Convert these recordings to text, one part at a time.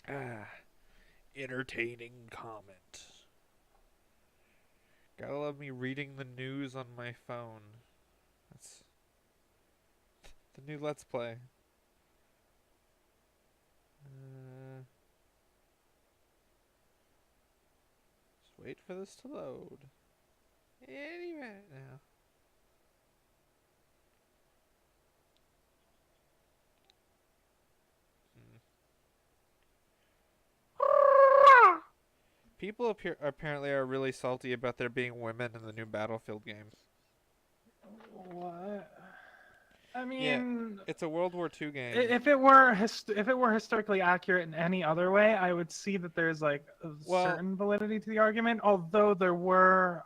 Ah, entertaining comment. Gotta love me reading the news on my phone. That's the new Let's Play. Uh, just wait for this to load. Any minute now. Hmm. People apparently are really salty about there being women in the new Battlefield game. What? I Yeah, mean, it's a World War II game. if it were if it were historically accurate in any other way, I would see that there's like a Well, certain validity to the argument. Although there were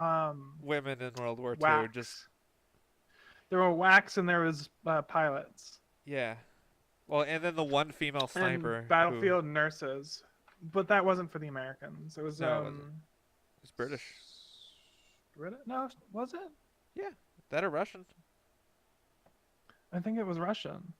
women in World War II, just whacks, there were whacks, and there was pilots yeah. Well, and then the one female and sniper who battlefield nurses, but that wasn't for the Americans. It was no, it wasn't. It was British. No, was it? Yeah, that or Russian. I think it was Russian.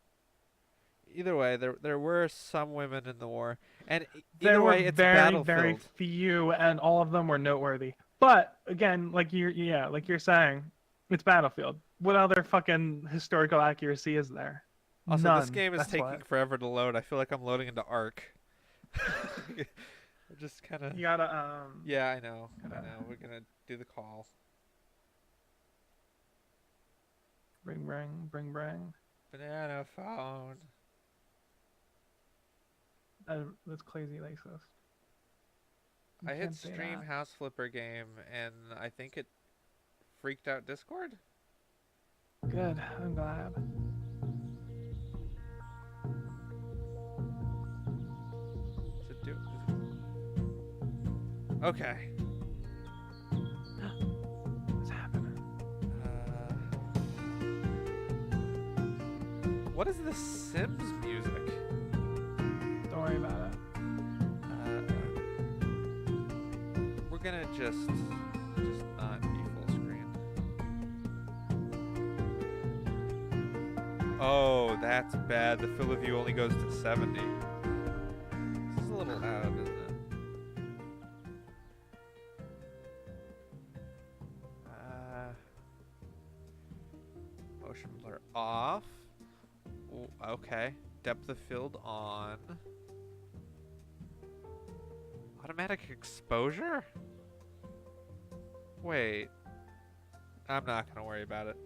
Either way, there were some women in the war, and There either were way, it's very, very Battlefield. few, and all of them were noteworthy. But again, like you're saying, it's Battlefield. What other fucking historical accuracy is there? Also, this None. game is That's taking what. forever to load. I feel like I'm loading into Ark. Just kind of. You gotta Yeah, I know. I gotta know. We're gonna do the call. bring. Banana phone. That's crazy racist. You I hit can't say stream that. House Flipper game, and I think it freaked out Discord. Good. I'm glad. Is it do? Okay. What's happening? What is the Sims music? Don't worry about it. We're gonna just not be full screen. Oh, that's bad. The field of view only goes to 70. This is a little loud, isn't it? Motion blur off. Ooh, okay. Depth of field on. Automatic exposure? Wait. I'm not gonna worry about it.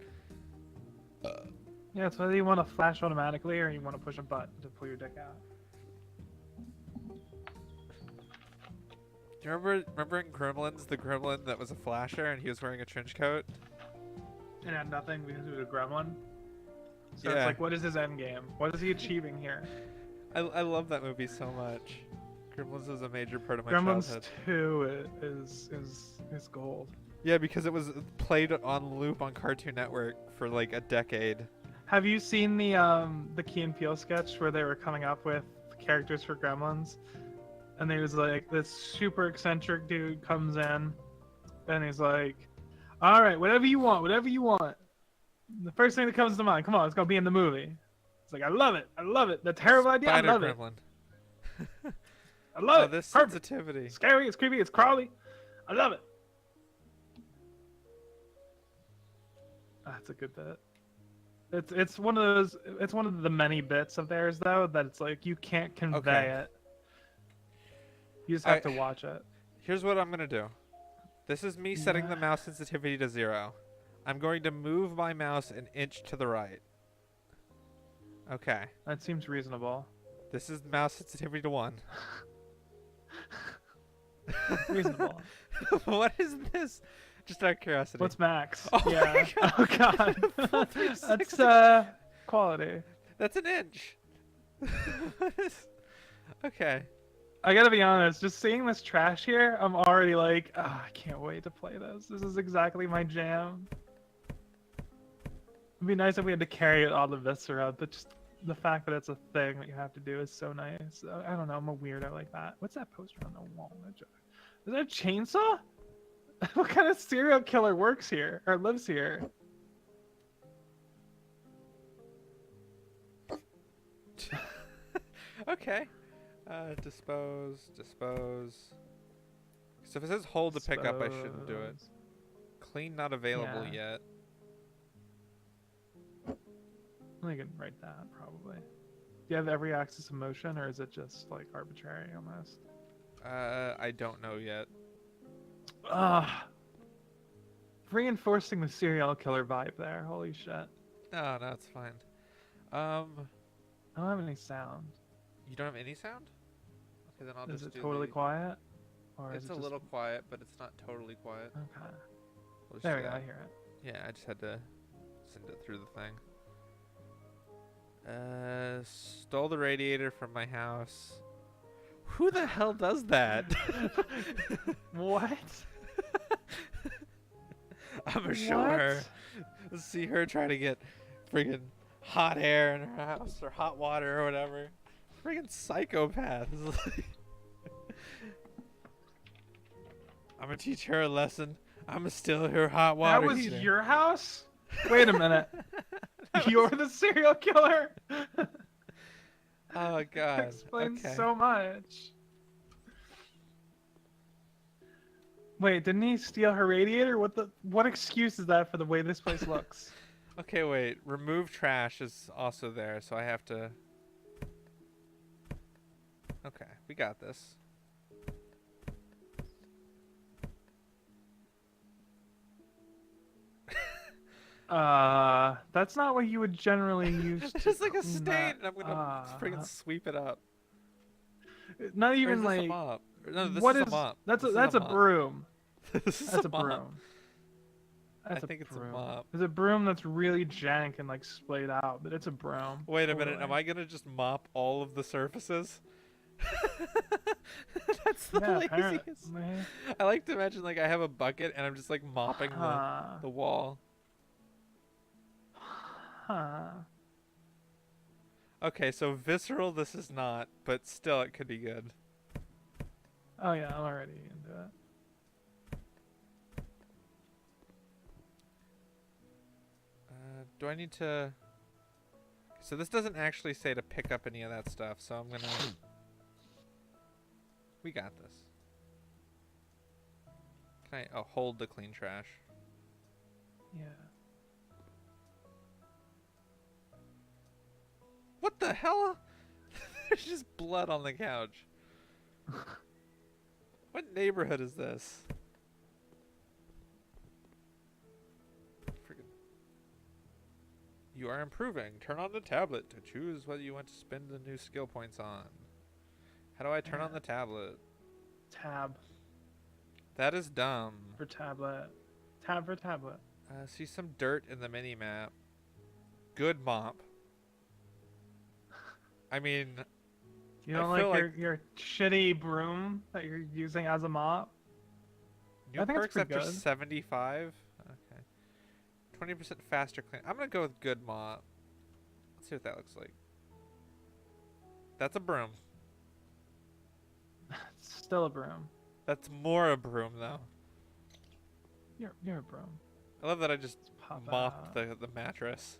Yeah, it's whether you want to flash automatically or you want to push a button to pull your dick out. Do you remember in Gremlins, the gremlin that was a flasher and he was wearing a trench coat? And had nothing because he was a gremlin. So it's Yeah. like, what is his end game? What is he achieving here? I love that movie so much. Gremlins was a major part of my Gremlins childhood. 2 is gold. Yeah, because it was played on loop on Cartoon Network for like a decade. Have you seen the Key and Peele sketch where they were coming up with characters for Gremlins? And there was like this super eccentric dude comes in, and he's like, "All right, whatever you want, whatever you want." The first thing that comes to mind, come on, it's gonna be in the movie. It's like, I love it. The terrible idea, I Spider love it. Gremlin. I love Oh, it. this Perfect. sensitivity. It's scary, it's creepy, it's crawly. I love it. That's a good bit. It's one of those. It's one of the many bits of theirs though that it's like you can't convey Okay. it. You just have to watch it. Here's what I'm gonna do. This is me setting the mouse sensitivity to 0. I'm going to move my mouse an inch to the right. Okay. That seems reasonable. This is mouse sensitivity to 1. Reasonable. What is this? Just out of curiosity. What's max? Oh yeah. my God. Oh god. Full 360. That's quality. That's an inch. Okay. I gotta be honest, just seeing this trash here, I'm already like, I can't wait to play this. This is exactly my jam. It'd be nice if we had to carry it all the viscera, but just the fact that it's a thing that you have to do is so nice. I don't know, I'm a weirdo like that. What's that poster on the wall? Is that a chainsaw? What kind of serial killer works here or lives here? Okay. Dispose, dispose. So if it says hold to pick up, I shouldn't do it. Suppose. Clean not available Yeah. yet. I can write that probably. Do you have every axis of motion, or is it just like arbitrary almost? I don't know yet. Ugh. Reinforcing the serial killer vibe there. Holy shit. No, no, it's fine. I don't have any sound. You don't have any sound? Okay, then I'll Is just it do totally the... quiet? Or It's is a it just... little quiet, but it's not totally quiet. Okay. We'll just There do we go, I that. hear it. Yeah, I just had to send it through the thing. Stole the radiator from my house. Who the hell does that? What? I'm gonna show her. See her try to get friggin' hot air in her house or hot water or whatever. Friggin' psychopath. I'm gonna teach her a lesson. I'm gonna steal her hot water. That was heater. your house? Wait a minute. You're the serial killer? Oh god. Explains Okay. so much. Wait, didn't he steal her radiator? What excuse is that for the way this place looks? Okay, wait. Remove trash is also there, so I have to. Okay, we got this. That's not what you would generally use to It's like a clean stain, that. and I'm gonna friggin' sweep it up. Not Or is even this a like mop? Or no, this what is is a mop. that's This a is that's a mop. broom. This is That's a a mop. broom. That's I think it's a broom. mop. There's a broom that's really jank and like splayed out, but it's a broom. Wait a minute. Am totally. I gonna just mop all of the surfaces? That's the Yeah, laziest. apparently. I like to imagine like I have a bucket and I'm just like mopping Huh. the wall. Huh. Okay, so visceral this is not, but still it could be good. Oh yeah, I'm already into it. Do I need to... So this doesn't actually say to pick up any of that stuff, so I'm gonna... We got this. Can I... Oh, hold the clean trash. Yeah. What the hell? There's just blood on the couch. What neighborhood is this? Friggin... You are improving. Turn on the tablet to choose whether you want to spend the new skill points on. How do I turn on the tablet? Tab That is dumb. for tablet. Tab for tablet. See some dirt in the mini map. Good mop. I mean, You I don't like feel your shitty broom that you're using as a mop? new I think it's perks after pretty good. 75. Okay. 20% faster clean. I'm gonna go with good mop. Let's see what that looks like. That's a broom. It's still a broom. That's more a broom though. You're a broom. I love that I just Pop mopped out. the mattress.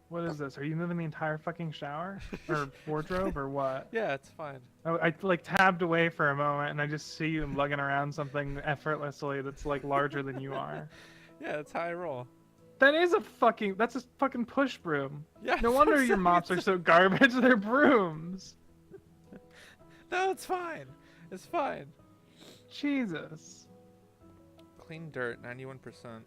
What is this? Are you moving the entire fucking shower or wardrobe or what? Yeah, it's fine. I like tabbed away for a moment and I just see you lugging around something effortlessly that's like larger than you are. Yeah, that's how I roll. That's a fucking push broom. Yeah. No wonder your it's- mops are so garbage. They're brooms. No, it's fine. It's fine. Jesus. Clean dirt, 91%.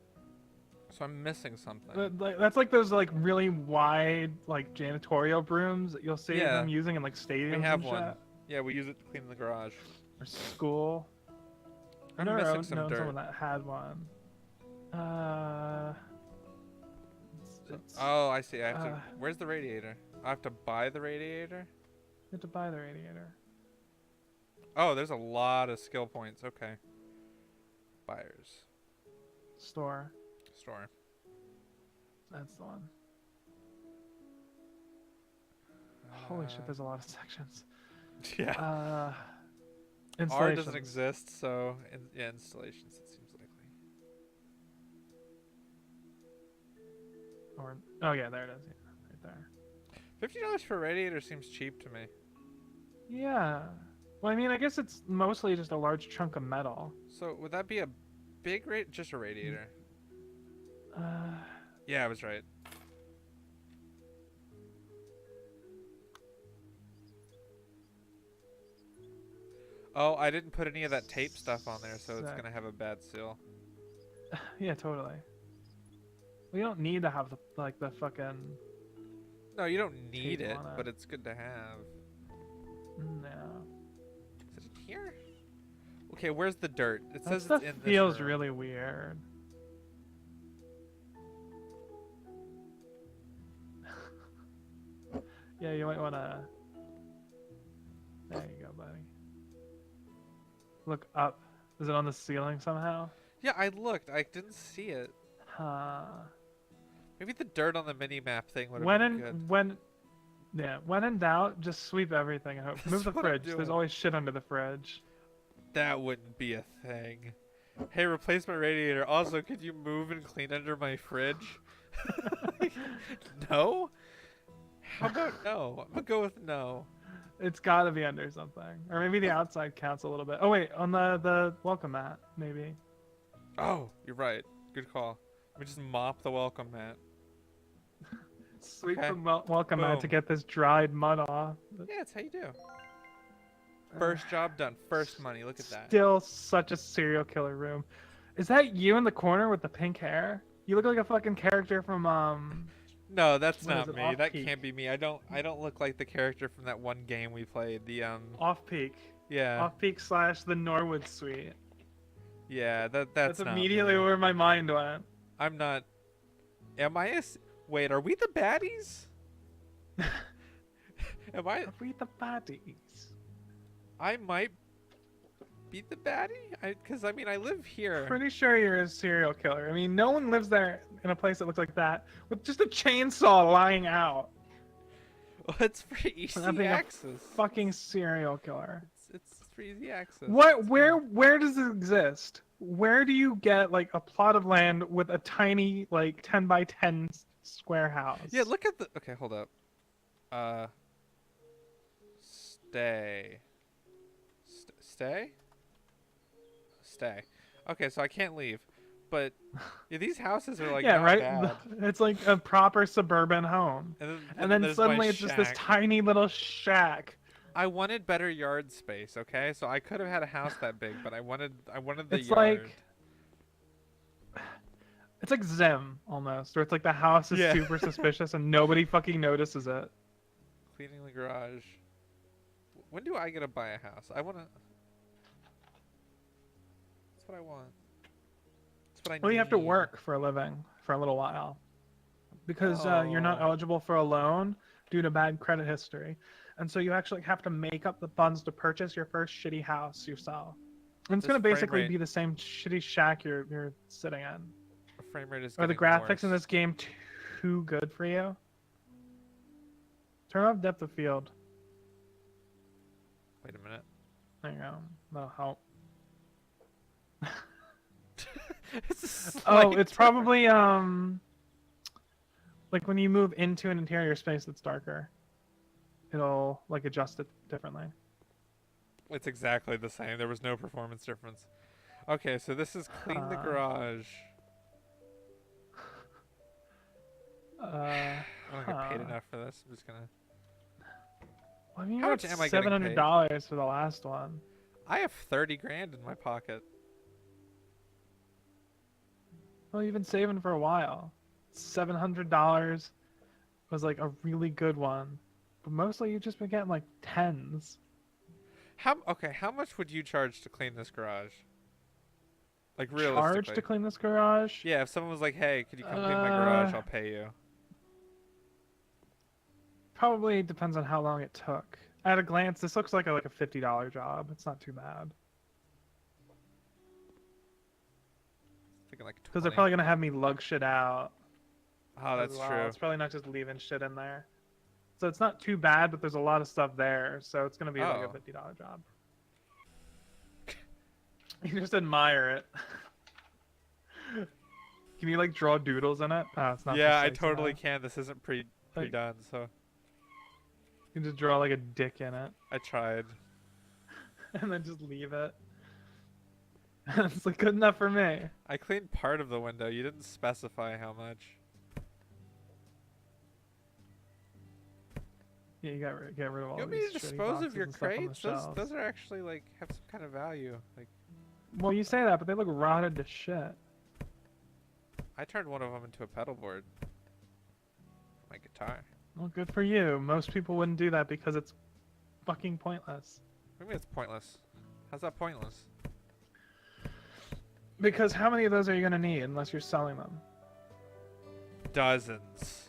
So I'm missing something. That's like those like really wide like janitorial brooms that you'll see Yeah. them using in like stadiums We have and one. shit. Yeah, we use it to clean the garage. Or school. I'm I've never missing known some someone dirt. that had one. It's Oh, I see. I have to. uh, Where's the radiator? I have to buy the radiator? you have to buy the radiator. Oh, there's a lot of skill points. Okay. Buyers. Store. Store. That's the one. Holy shit, there's a lot of sections. Yeah. R doesn't Installations. exist, so yeah, installations. It seems likely. Or oh yeah, there it is. Yeah, right there. $50 for a radiator seems cheap to me. Yeah. Well, I mean, I guess it's mostly just a large chunk of metal. So would that be a big rate? Just a radiator? Uh, Yeah, I was right. Oh, I didn't put any of that tape stuff on there, so it's Sick. gonna have a bad seal. Yeah, totally. We don't need to have the fucking. No, you don't need Tape it, on it. but it's good to have. No. Is it in here? Okay, where's the dirt? It That says stuff it's in this feels room. really weird. Yeah, you might wanna. There you go, buddy. Look up. Is it on the ceiling somehow? Yeah, I looked. I didn't see it. Huh. Maybe the dirt on the mini map thing would have When been in good. when in doubt, just sweep everything out. Move the That's what I'm fridge. There's doing. always shit under the fridge. That wouldn't be a thing. Hey, replace my radiator. Also, could you move and clean under my fridge? No? How about no? I'm gonna go with no. It's gotta be under something, or maybe the outside counts a little bit. Oh wait, on the welcome mat, maybe. Oh, you're right. Good call. Let me just mop the welcome mat. Sweep Okay. the welcome mat to Boom. get this dried mud off. Yeah, that's how you do. First job done. First money. Look at that. Still such a serial killer room. Is that you in the corner with the pink hair? You look like a fucking character from No, that's What is not it, me. That Off-Peak? can't be me. I don't look like the character from that one game we played. The Off Peak. yeah. Off Peak / the Norwood Suite. Yeah, that's That's not immediately me. where my mind went. I'm not. Am I wait, are we the baddies? Am I? Are we the baddies? I might be the baddie? Because I mean, I live here. Pretty sure you're a serial killer. I mean, no one lives there in a place that looks like that with just a chainsaw lying out. Well, it's for easy Not being a access. Fucking serial killer. It's for easy access. What? It's Where does it exist? Where do you get like a plot of land with a tiny like 10 by 10 square house? Yeah, look at the. Okay, hold up. Stay. Stay. Stay. Okay, so I can't leave, but yeah, these houses are like yeah, not right. bad. It's like a proper suburban home, and then there's my suddenly it's just this shack. tiny little shack. I wanted better yard space, okay? So I could have had a house that big, but I wanted the It's yard. like it's like Zim almost, where it's like the house is Yeah. super suspicious and nobody fucking notices it. Cleaning the garage. When do I get to buy a house? I want to. That's what I want. That's what I Well, you have to need. work for a living for a little while because you're not Oh. eligible for a loan due to bad credit history, and so you actually have to make up the funds to purchase your first shitty house yourself. And it's This gonna frame basically rate- be the same shitty shack you're sitting in. The frame rate is Are the getting graphics in worse. this game too good for you? Turn off depth of field. Wait a minute. There you go. That'll help. It's a Oh, slight it's probably like when you move into an interior space that's darker, it'll like adjust it differently. It's exactly the same. There was no performance difference. Okay, so this is clean the Huh. garage. Uh, I don't get paid Huh. enough for this. I'm just gonna. I mean, How much am I getting paid? $700 for the last one. I have 30 grand in my pocket. Well, you've been saving for a while. $700 was like a really good one, but mostly you've just been getting like tens. How much would you charge to clean this garage? Like realistically. Charge to clean this garage? Yeah, if someone was like, "Hey, could you come clean my garage? I'll pay you." Probably depends on how long it took. At a glance, this looks like a $50 job. It's not too bad. Thinking like Because they're 20. probably gonna have me lug shit out. Oh, as that's well. true. It's probably not just leaving shit in there. So it's not too bad, but there's a lot of stuff there. So it's gonna be like a Oh. $50 job. You just admire it. Can you like draw doodles in it? Oh, it's not. Yeah, I precise totally enough. can. This isn't Like, pre-done, so you can just draw like a dick in it, I tried. and then just leave it. It's like good enough for me. I cleaned part of the window. You didn't specify how much. Yeah, you get rid of all You want me these to shitty dispose of boxes your and stuff on the crates? Those shelves. are actually like have some kind of value. Like Well, you say that, but they look rotted to shit. I turned one of them into a pedal board. For my guitar. Well, good for you. Most people wouldn't do that because it's fucking pointless. I mean, it's pointless. How's that pointless? Because how many of those are you gonna need unless you're selling them? Dozens.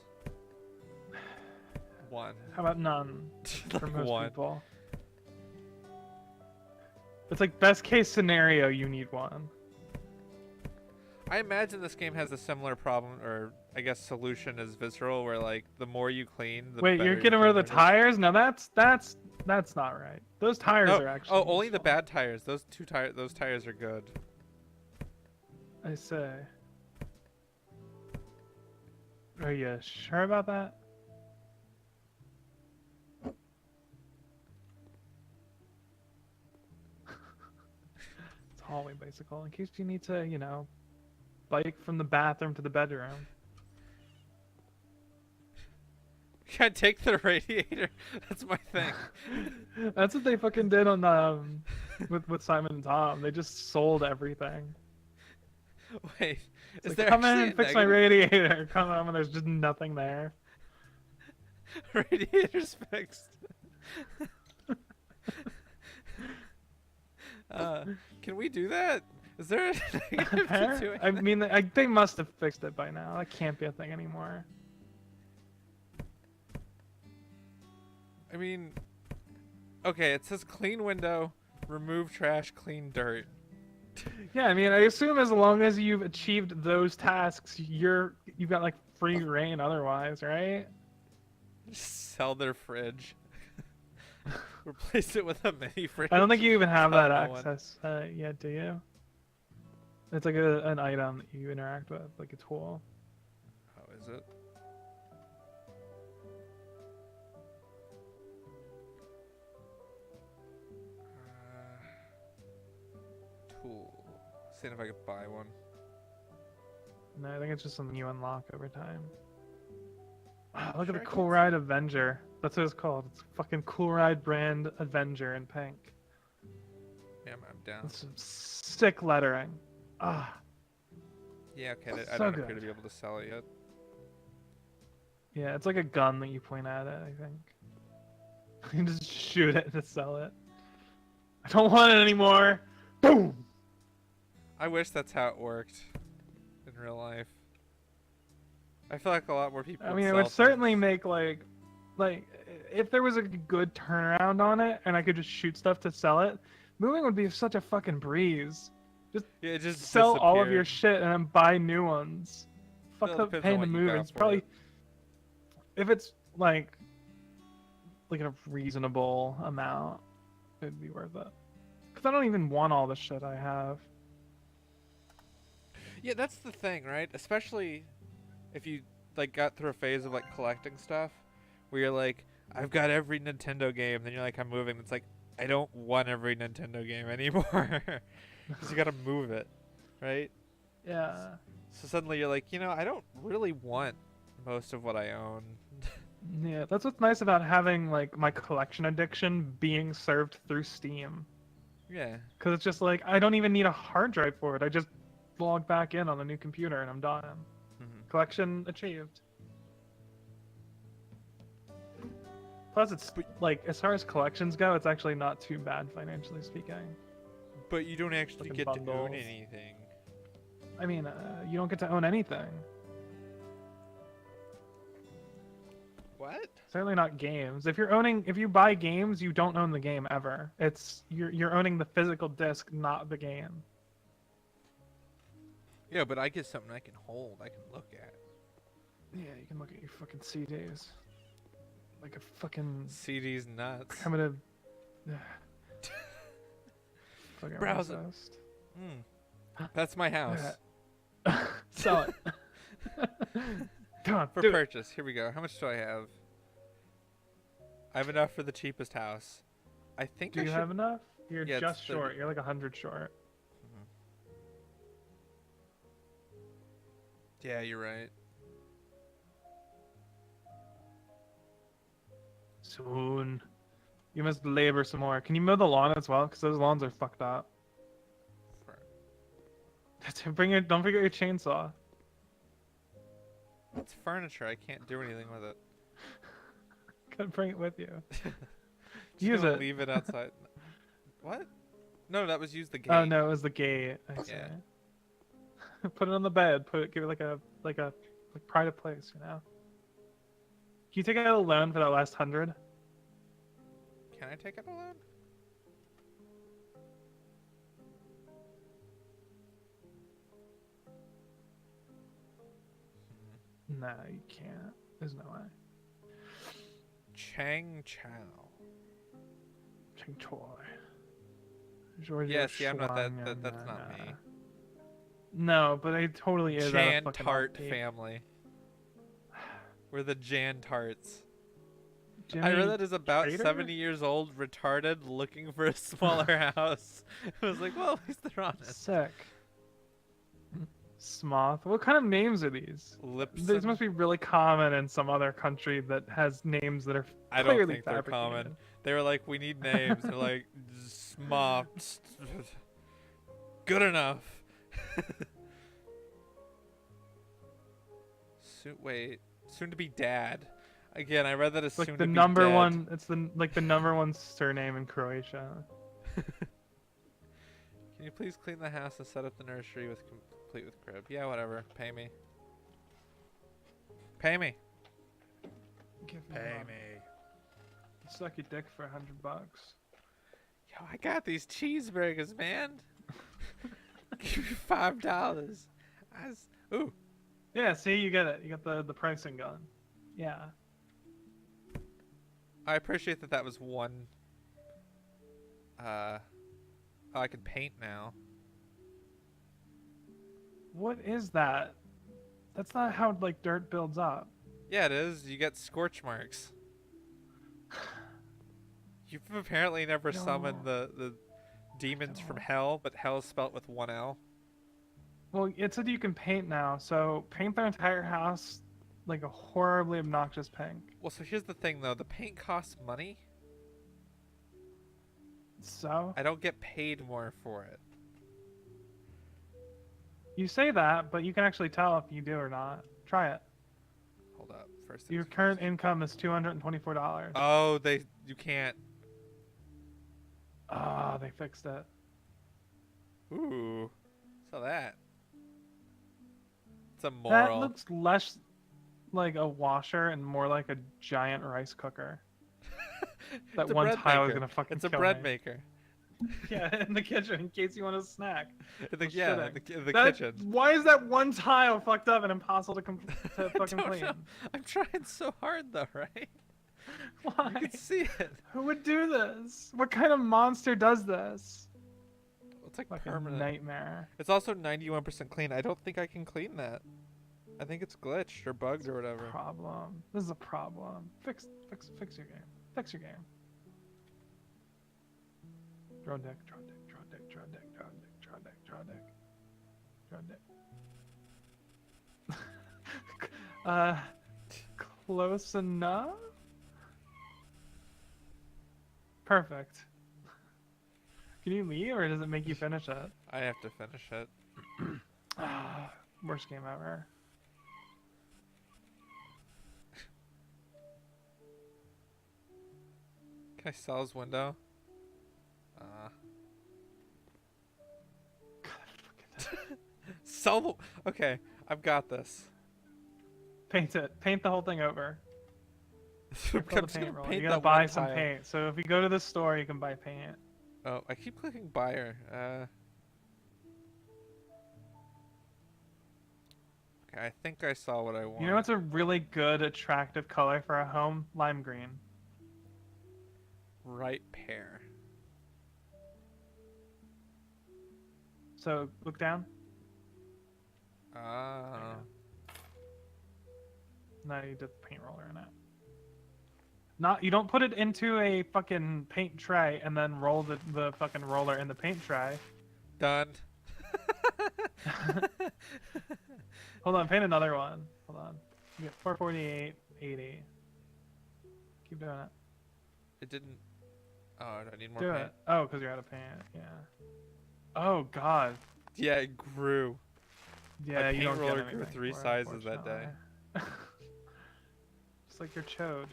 One. How about none for Like most one. people? It's like best case scenario, you need one. I imagine this game has a similar problem, or I guess solution as Visceral, where like the more you clean, the Wait, better you're your getting rid of the cleaner is. tires? No, that's not right. Those tires No, are actually. oh, only the useful. bad tires. Those those tires are good. I say. Are you sure about that? It's a hallway bicycle in case you need to, you know, bike from the bathroom to the bedroom. Can't take the radiator. That's my thing. That's what they fucking did on with Simon and Tom. They just sold everything. Wait, It's is like, there come in actually and a fix my negative? radiator. Come on, and there's just nothing there. Radiator's fixed. Can we do that? Is there a negative to doing I that? mean, they must have fixed it by now. That can't be a thing anymore. I mean, okay, it says clean window, remove trash, clean dirt. Yeah, I mean, I assume as long as you've achieved those tasks, you've got like free reign otherwise, right? Just sell their fridge. Replace it with a mini fridge. I don't think you even have Tell that no one. access yet, do you? It's like an item that you interact with, like a tool. How is it? Tool. Seeing if I could buy one. No, I think it's just something you unlock over time. Ah, look Sure at I the can Cool Ride Avenger. That's what it's called. It's fucking Cool Ride brand Avenger in pink. Yeah, I'm down. It's some sick lettering. Ah, Yeah, okay, I so don't appear to good. be able to sell it yet. yeah, it's like a gun that you point at it, I think. You just shoot it to sell it. I don't want it anymore. Boom! I wish that's how it worked in real life. I feel like a lot more people I would mean, it sell would certainly things. make like if there was a good turnaround on it and I could just shoot stuff to sell it, moving would be such a fucking breeze. Yeah, it just Sell all of your disappeared. shit and then buy new ones. Fuck Still the depends on paying to what you move. got It's for probably it. if it's like a reasonable amount, it'd be worth it. Cause I don't even want all the shit I have. Yeah, that's the thing, right? Especially if you like got through a phase of like collecting stuff, where you're like, I've got every Nintendo game. Then you're like, I'm moving. It's like, I don't want every Nintendo game anymore, because you gotta move it, right? Yeah. So suddenly you're like, I don't really want most of what I own. Yeah, that's what's nice about having like my collection addiction being served through Steam. Yeah. Cause it's just like I don't even need a hard drive for it. I just log back in on a new computer and I'm done. Mhm. Collection achieved. Plus, it's like as far as collections go, it's actually not too bad financially speaking. But you don't actually Fucking get to own bundles. anything. I mean, you don't get to own anything. What? Certainly not games. If you buy games, you don't own the game ever. You're owning the physical disc, not the game. Yeah, but I get something I can hold. I can look at. Yeah, you can look at your fucking CDs. Like a fucking CD's nuts. primitive. Fucking Browse it. racist. That's my house. Sell it. Come on, For do it. purchase. Here we go. How much do I have? I have enough for the cheapest house. I think Do I you should... have enough? You're Yeah, it's just 30. short. You're like 100 short. Yeah, you're right. Soon. You must labor some more. Can you mow the lawn as well? Because those lawns are fucked up. Don't forget your chainsaw. It's furniture. I can't do anything with it. Gotta bring it with you. Just Use gonna it. leave it outside. What? No, that was use the gate. Oh no, it was the gate. I see. Yeah. Put it on the bed. Give it like pride of place. You know. Can you take out a loan for that last 100? Can I take it alone? No, you can't. There's no way. Chang Chow. Ching Choi. Georgia Yes, yeah, I'm not that. Schwang, That's not me. No, but it totally is. Jan fucking Tart offbeat. family. We're the Jan Tarts. I Jimmy read that is about Trader? 70 years old, retarded, looking for a smaller house. I was like, well, at least they're honest. Sick. Smoth. What kind of names are these? Lipson. These must be really common in some other country that has names that are I don't clearly think they're fabricated. common. They were like, we need names. They're like, Smoth. Good enough. Wait. Soon to be dad. Again, I read that as It's like soon the to be number dead. one. It's the number one surname in Croatia. Can you please clean the house and set up the nursery with complete with crib? Yeah, whatever. Pay me. Pay me. Give me Pay one. me. Suck your dick for $100. Yo, I got these cheeseburgers, man. Give me $5. Ooh. Yeah, see, you get it. You got the pricing going. Yeah. I appreciate that was one. Oh, I can paint now. What is that? That's not how like dirt builds up. Yeah, it is. You get scorch marks. You've apparently never summoned the demons from hell, but hell is spelt with one L. Well, it said you can paint now, so paint their entire house like a horribly obnoxious pink. Well, so here's the thing, though. The paint costs money. So? I don't get paid more for it. You say that, but you can actually tell if you do or not. Try it. Hold up. First Your things current first. income is $224. Oh, you can't. Ah, they fixed it. Ooh. So that. It's That immoral. looks less like a washer and more like a giant rice cooker. That It's a one bread tile is maker. gonna fucking It's a kill bread me. maker. Yeah, in the kitchen in case you want a snack. In the, No yeah, shitting. in the That- kitchen. Why is that one tile fucked up and impossible to I fucking don't clean? know. I'm trying so hard though, right? Why? You can see it. Who would do this? What kind of monster does this? It's like Fucking permanent. nightmare. It's also 91% clean. I don't think I can clean that. I think it's glitched or bugged or whatever. Problem. This is a problem. Fix your game. Fix your game. Draw deck, draw deck, draw deck, draw deck, draw deck, draw deck, draw deck. Draw deck. Close enough? Perfect. Can you leave or does it make you finish it? I have to finish it. Worst game ever. Can I sell his window? Sell the... Okay, I've got this. Paint it. Paint the whole thing over. I'm Fill the just gonna paint roll. paint You gotta that buy one some tile. paint. So if you go to the store, you can buy paint. Oh, I keep clicking buyer. Okay, I think I saw what I want. You know what's a really good, attractive color for a home? Lime green. Right pair. So look down. Ah. Now you dip the paint roller in it. Not you don't put it into a fucking paint tray and then roll the fucking roller in the paint tray. Done. Hold on, paint another one. Hold on. You get 448, 80. Keep doing it. It didn't. Oh, I need more Do paint. it. Oh, because you're out of paint. Yeah. Oh god. Yeah, it grew. Yeah, you paint don't get roller anything grew 3 for it, sizes that day. unfortunately. Just like your chode.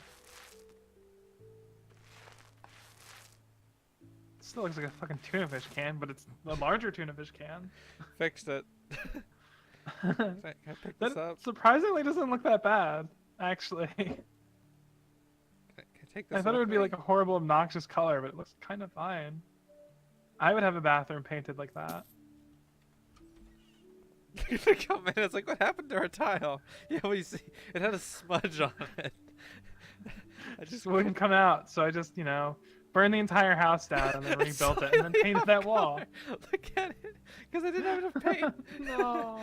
Still looks like a fucking tuna fish can, but it's a larger tuna fish can. Fixed it. Can I pick this That up? surprisingly doesn't look that bad, actually. Can I take this I thought it off would be me? like a horrible, obnoxious color, but it looks kind of fine. I would have a bathroom painted like that. You're gonna come in. It's like, what happened to our tile? Yeah, we see it had a smudge on it. I Just just wouldn't come out, so I just, burned the entire house down and then It's rebuilt it and then slightly painted off that wall. color. Look at it, because I didn't have enough paint. No.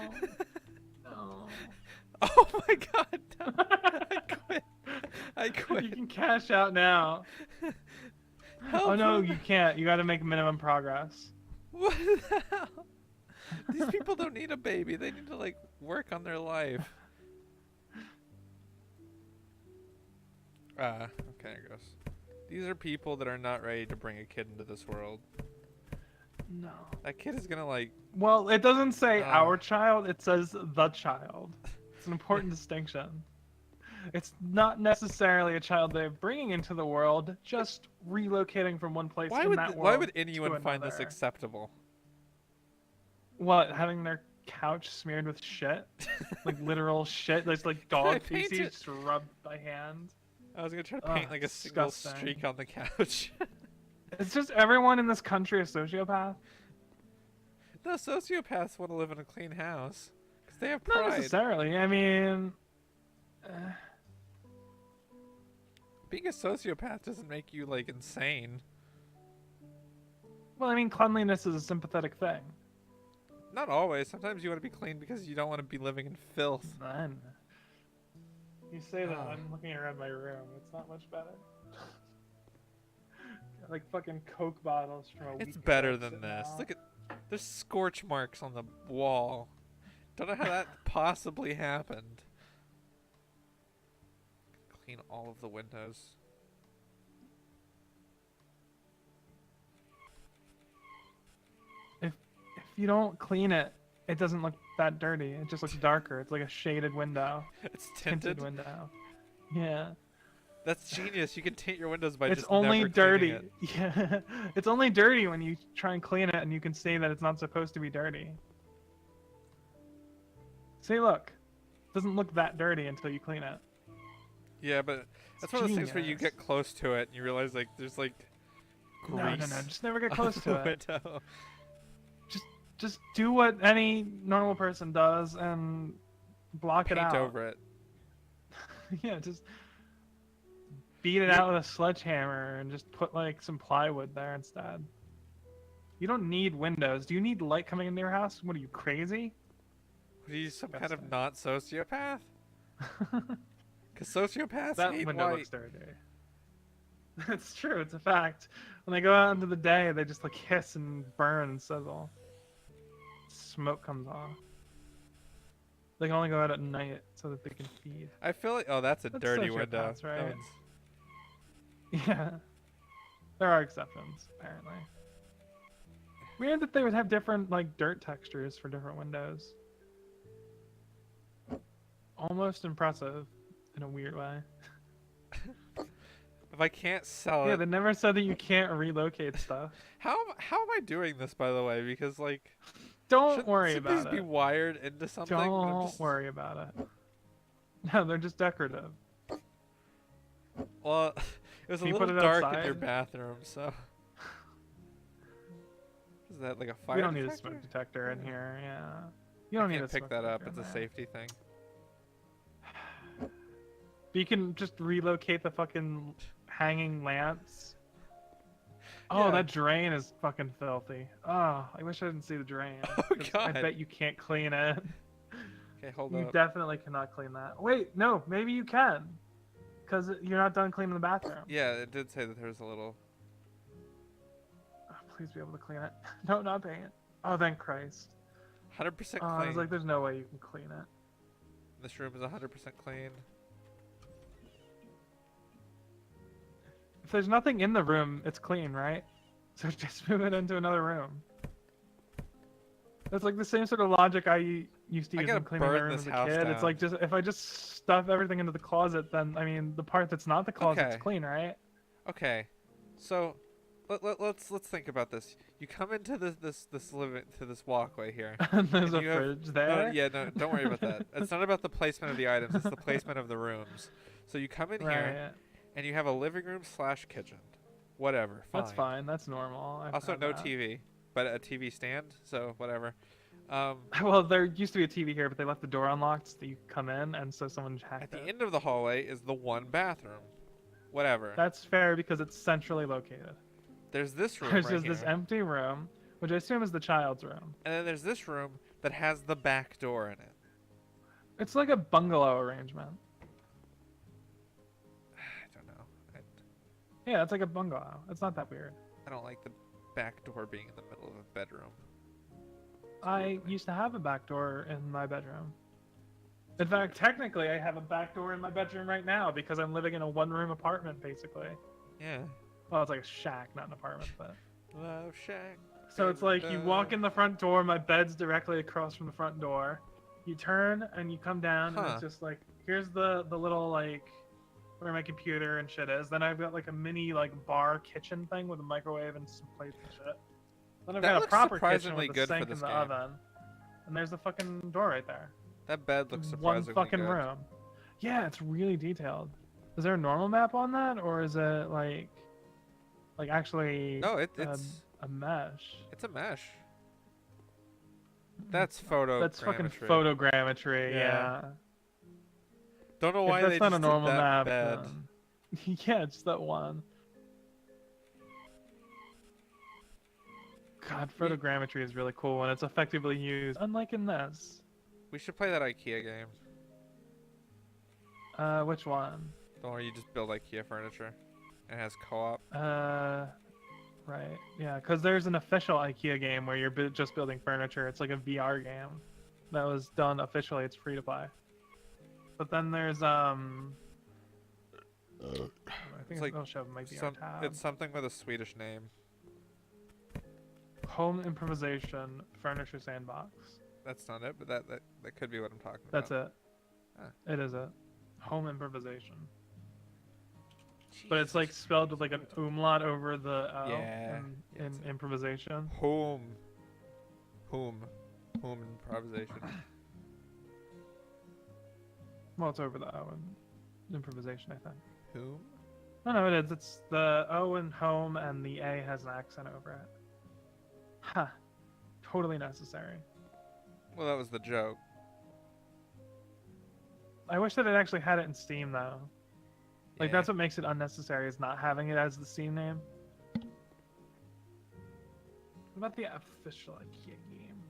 No. Oh my god! No. I quit. I You quit. can cash out now. Help Oh no, me. you can't. You gotta make minimum progress. What the hell? These people don't need a baby. They need to like work on their life. Okay, it goes. These are people that are not ready to bring a kid into this world. No. That kid is gonna like. Well, it doesn't say Oh. our child, it says the child. It's an important distinction. It's not necessarily a child they're bringing into the world, just relocating from one place Why in would that world. why would to anyone find this another. acceptable? What, having their couch smeared with shit? Like literal shit? There's like I dog paint feces it? just rubbed by hand. I was gonna try to Ugh, paint like a single disgusting. streak on the couch. It's just everyone in this country a sociopath? No, sociopaths want to live in a clean house because they have Not pride. necessarily. I mean, Being a sociopath doesn't make you like insane. well, I mean, cleanliness is a sympathetic thing. Not always. Sometimes you want to be clean because you don't want to be living in filth. Then you say that, Oh. I'm looking around my room. It's not much better. Got, like fucking Coke bottles from a week It's ago better than sitting this. out. Look at there's scorch marks on the wall. Don't know how that possibly happened. Clean all of the windows. If you don't clean it, it doesn't look that dirty. It just looks darker. It's like a shaded window, It's tinted. window. Yeah. That's genius. You can tint your windows by It's just only never dirty. cleaning it. Yeah. It's only dirty when you try and clean it and you can see that it's not supposed to be dirty. See, look. It doesn't look that dirty until you clean it. Yeah, but that's one of those things where you get close to it and you realize like there's like grease. No. Just never get on close the to it. window. Just do what any normal person does and block it Paint out. over it. Yeah, just beat it out with a sledgehammer and just put like some plywood there instead. You don't need windows. Do you need light coming into your house? What are you, crazy? What are you, some kind of Disgusting. not sociopath? Because sociopaths That hate window white. looks dirty. That's true. It's a fact. When they go out into the day, they just like hiss and burn and sizzle. Smoke comes off. They can only go out at night so that they can feed. I feel like that's a That's dirty window. sociopaths, That right? one's- Yeah. There are exceptions, apparently. Weird that they would have different like dirt textures for different windows. Almost impressive in a weird way. If I can't sell Yeah, it, they never said that you can't relocate stuff. how am I doing this, by the way? Because like, Don't worry should about these be it. wired into something? But I'm Don't just- worry about it. No, they're just decorative. Well, it was a Can you little put it dark in outside? your bathroom, so. Is that like a fire? We don't need a detector? smoke detector in here. Yeah. You don't I need can't a pick smoke that up. detector It's in a there. safety thing. But you can just relocate the fucking hanging lamps Oh, Yeah. that drain is fucking filthy. Oh, I wish I didn't see the drain. Oh 'cause I God. bet you can't clean it. Okay, hold You up. definitely cannot clean that. Wait, no, maybe you can. Because you're not done cleaning the bathroom. Yeah, it did say that there was a little. Oh, please be able to clean it. No, not paint. Oh, thank Christ. 100% Oh, I clean. was like, there's no way you can clean it. This room is 100% clean. If there's nothing in the room, it's clean, right? So just move it into another room. That's like the same sort of logic I used to I use gotta when cleaning my burn room this as a house kid. It's down. like just if I just stuff everything into the closet, then I mean the part that's not the closet's Okay. clean, right? Okay, so let's think about this. You come into this living to this walkway here. And there's And a you have- fridge No, there. yeah, no, don't worry about that. It's not about the placement of the items. It's the placement of the rooms. So you come in here Right. and you have a living room / kitchen, whatever. Fine. That's fine. That's normal. I've Also, had no that. TV, but a TV stand. So whatever. Well, there used to be a TV here, but they left the door unlocked so you come in, and so someone At hacked the it. end of the hallway is the one bathroom. Whatever. That's fair because it's centrally located. There's this room There's right just here, this empty room, which I assume is the child's room. and then there's this room that has the back door in it. It's like a bungalow arrangement. I don't know. Yeah, it's like a bungalow. It's not that weird. I don't like the back door being in the middle of a bedroom. I used to have a back door in my bedroom. In fact, technically, I have a back door in my bedroom right now because I'm living in a one-room apartment, basically. Yeah. Well, it's like a shack, not an apartment, but... Love Shack. So it's like you walk in the front door, my bed's directly across from the front door. You turn and you come down, and Huh. it's just like, here's the little, like, where my computer and shit is. Then I've got, like, a mini, like, bar kitchen thing with a microwave and some plates and shit. Then I've That got a looks proper kitchen surprisingly with a good for sink this and the game. oven. And there's the fucking door right there. That bed looks One surprisingly fucking good. room. Yeah, it's really detailed. Is there a normal map on that, or is it like actually No, it's a mesh? it's a mesh. That's photogrammetry. That's fucking photogrammetry. Yeah. Yeah. Don't know If why that's they not just a normal did that map. bed. Then... yeah, just that one. God, We- photogrammetry is really cool when it's effectively used. Unlike in this. We should play that IKEA game. Which one? The one where you just build IKEA furniture. And it has co-op. Right. Yeah, because there's an official IKEA game where you're just building furniture. It's like a VR game that was done officially. It's free to play. But then there's I think like it'll show my VR tab. It's something with a Swedish name. Home improvisation furniture sandbox. That's not it, but that could be what I'm talking That's about. it. Ah. It is it. Home improvisation. But it's like spelled with like an umlaut over the O Yeah, in improvisation. Home improvisation. Well, it's over the O in improvisation, I think. Whom? No, it is. It's the O in home and the A has an accent over it. Huh. Totally necessary. Well, that was the joke. I wish that it actually had it in Steam, though. Like, Yeah. that's what makes it unnecessary, is not having it as the Steam name. What about the official IKEA game?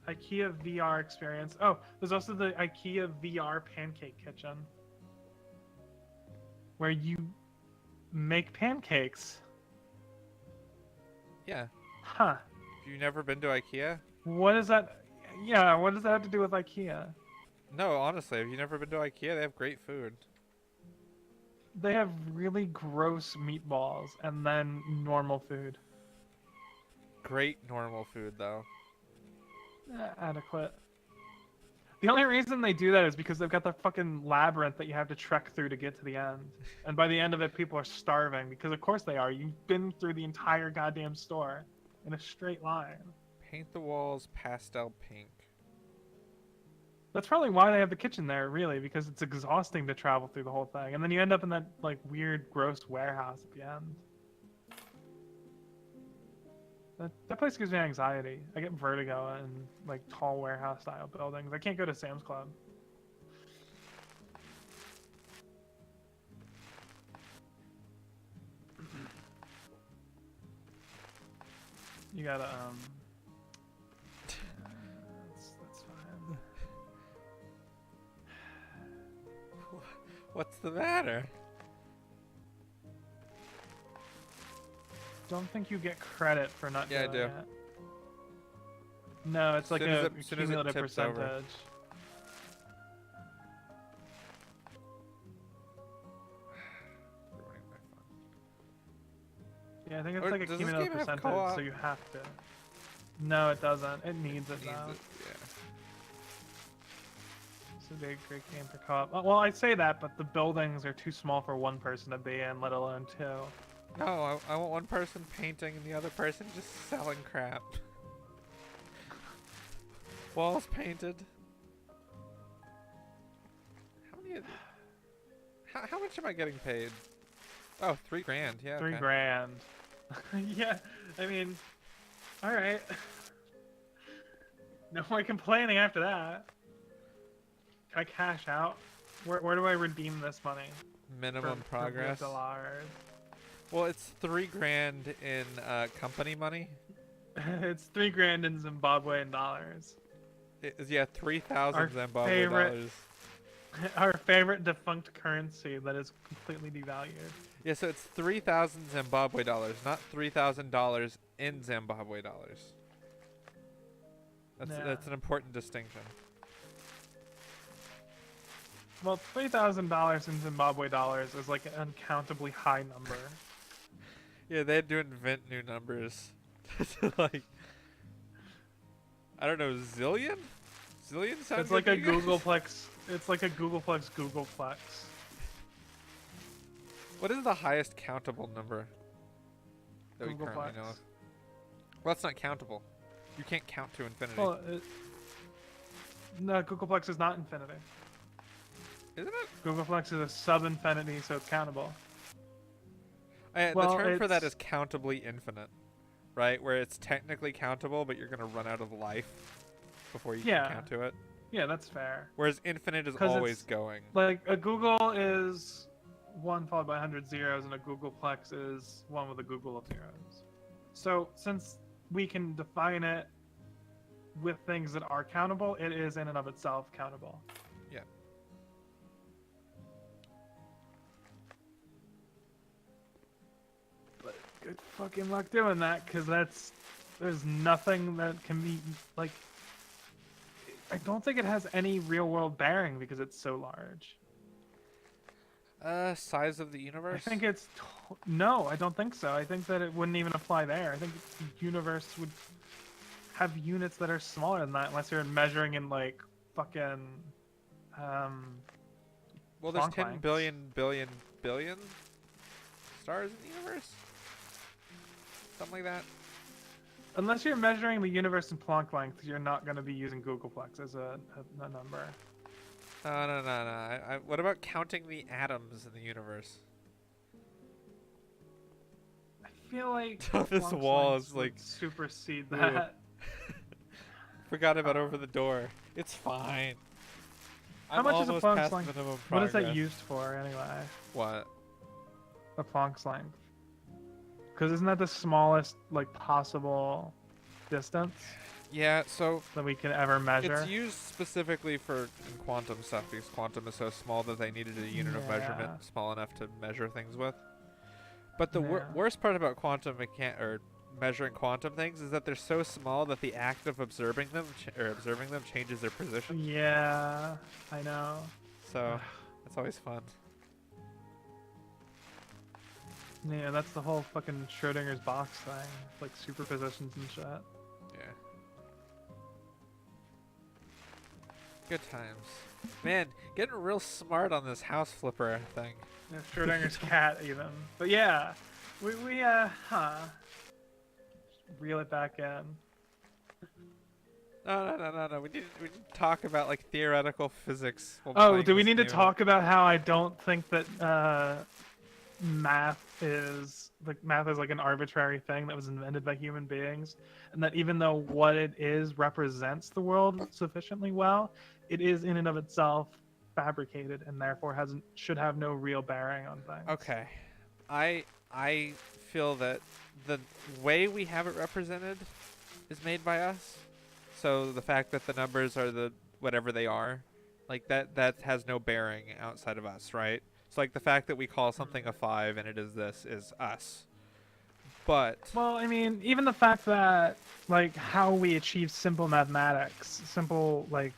IKEA VR experience. Oh, there's also the IKEA VR pancake kitchen. Where you make pancakes. Yeah. Huh. Have you never been to IKEA? What is that? Yeah, what does that have to do with IKEA? No, honestly, have you never been to IKEA? They have great food. They have really gross meatballs and then normal food. Great normal food, though. Adequate. The only reason they do that is because they've got the fucking labyrinth that you have to trek through to get to the end. And by the end of it, people are starving because of course they are. You've been through the entire goddamn store in a straight line. Paint the walls pastel pink. That's probably why they have the kitchen there, really, because it's exhausting to travel through the whole thing. And then you end up in that like weird, gross warehouse at the end. That place gives me anxiety. I get vertigo in like tall warehouse style buildings. I can't go to Sam's Club. You gotta that's fine. What's the matter? Don't think you get credit for not Yeah, I doing do. it. No, it's like Soon as a it- soon as it cumulative tips over. percentage. Ruining my fun. Yeah, I think it's Or like a does this cumulative game have percentage, co-op? so you have to. No, it doesn't. It needs it Needs though. it, yeah. It's a big, great game for co-op. Well, I say that, but the buildings are too small for one person to be in, let alone two. No, I want one person painting and the other person just selling crap. Walls painted. How many? How much am I getting paid? Oh, $3,000. Yeah. Three okay. grand. Yeah, I mean, all right. No more complaining after that. Can I cash out? Where do I redeem this money? Minimum For progress. dollars. Well, it's $3,000 in company money. It's 3 grand in Zimbabwean dollars. Yeah, 3,000 Our Zimbabwe favorite- dollars. Our favorite defunct currency that is completely devalued. Yeah, so it's 3,000 Zimbabwe dollars, not $3,000 in Zimbabwe dollars. That's an important distinction. Well, $3,000 in Zimbabwe dollars is like an uncountably high number. Yeah, they had to invent new numbers. Like, I don't know, zillion? Zillion sounds It's like a good to you guys? Googleplex. It's like a Googleplex Googleplex. What is the highest countable number that we currently know Googleplex. of? Well, that's not countable. You can't count to infinity. Well, no, Googleplex is not infinity. Isn't it? Googleplex is a sub-infinity, so it's countable. The Well, term for that it's- is countably infinite, right? Where it's technically countable, but you're going to run out of life before you Yeah. can count to it. Yeah, that's fair. Whereas infinite is 'Cause always it's- going. Like, a Google is 1 followed by 100 zeros, and a Googleplex is 1 with a Google of zeros. So, since we can define it with things that are countable, it is in and of itself countable. Yeah. But good fucking luck doing that, because there's nothing that can be, like, I don't think it has any real world bearing because it's so large. Size of the universe? I think it's no, I don't think so. I think that it wouldn't even apply there. I think the universe would have units that are smaller than that, unless you're measuring in like fucking Well, there's Planck 10 lengths. billion stars in the universe? Something like that? unless you're measuring the universe in Planck length, you're not going to be using Googleplex as a number. No. What about counting the atoms in the universe? I feel like This Planck's wall lengths is, would like- supersede Ooh. that. Forgot about over the door. It's fine. How I'm much is a almost Planck's past length? minimum What is that progress. used for anyway? What? A Planck's length. Because isn't that the smallest like possible distance Yeah, so that we can ever measure? it's used specifically for in quantum stuff because quantum is so small that they needed a unit of measurement Yeah. small enough to measure things with. But the Yeah. worst part about quantum or measuring quantum things is that they're so small that the act of observing them changes their position. Yeah, I know. So it's always fun. Yeah, that's the whole fucking Schrodinger's box thing, like superpositions and shit. Yeah. Good times. Man, getting real smart on this house flipper thing. Yeah, Schrodinger's cat even. But yeah, we reel it back in. No. We need to talk about like theoretical physics. while Oh, playing do we this need to game. talk about how I don't think that math is like an arbitrary thing that was invented by human beings, and that even though what it is represents the world sufficiently well, it is in and of itself fabricated and therefore should have no real bearing on things. Okay, I feel that the way we have it represented is made by us. So the fact that the numbers are the whatever they are, like that has no bearing outside of us, right? It's like the fact that we call something a 5 and it is this is us. But Well, I mean, even the fact that like how we achieve simple mathematics, simple like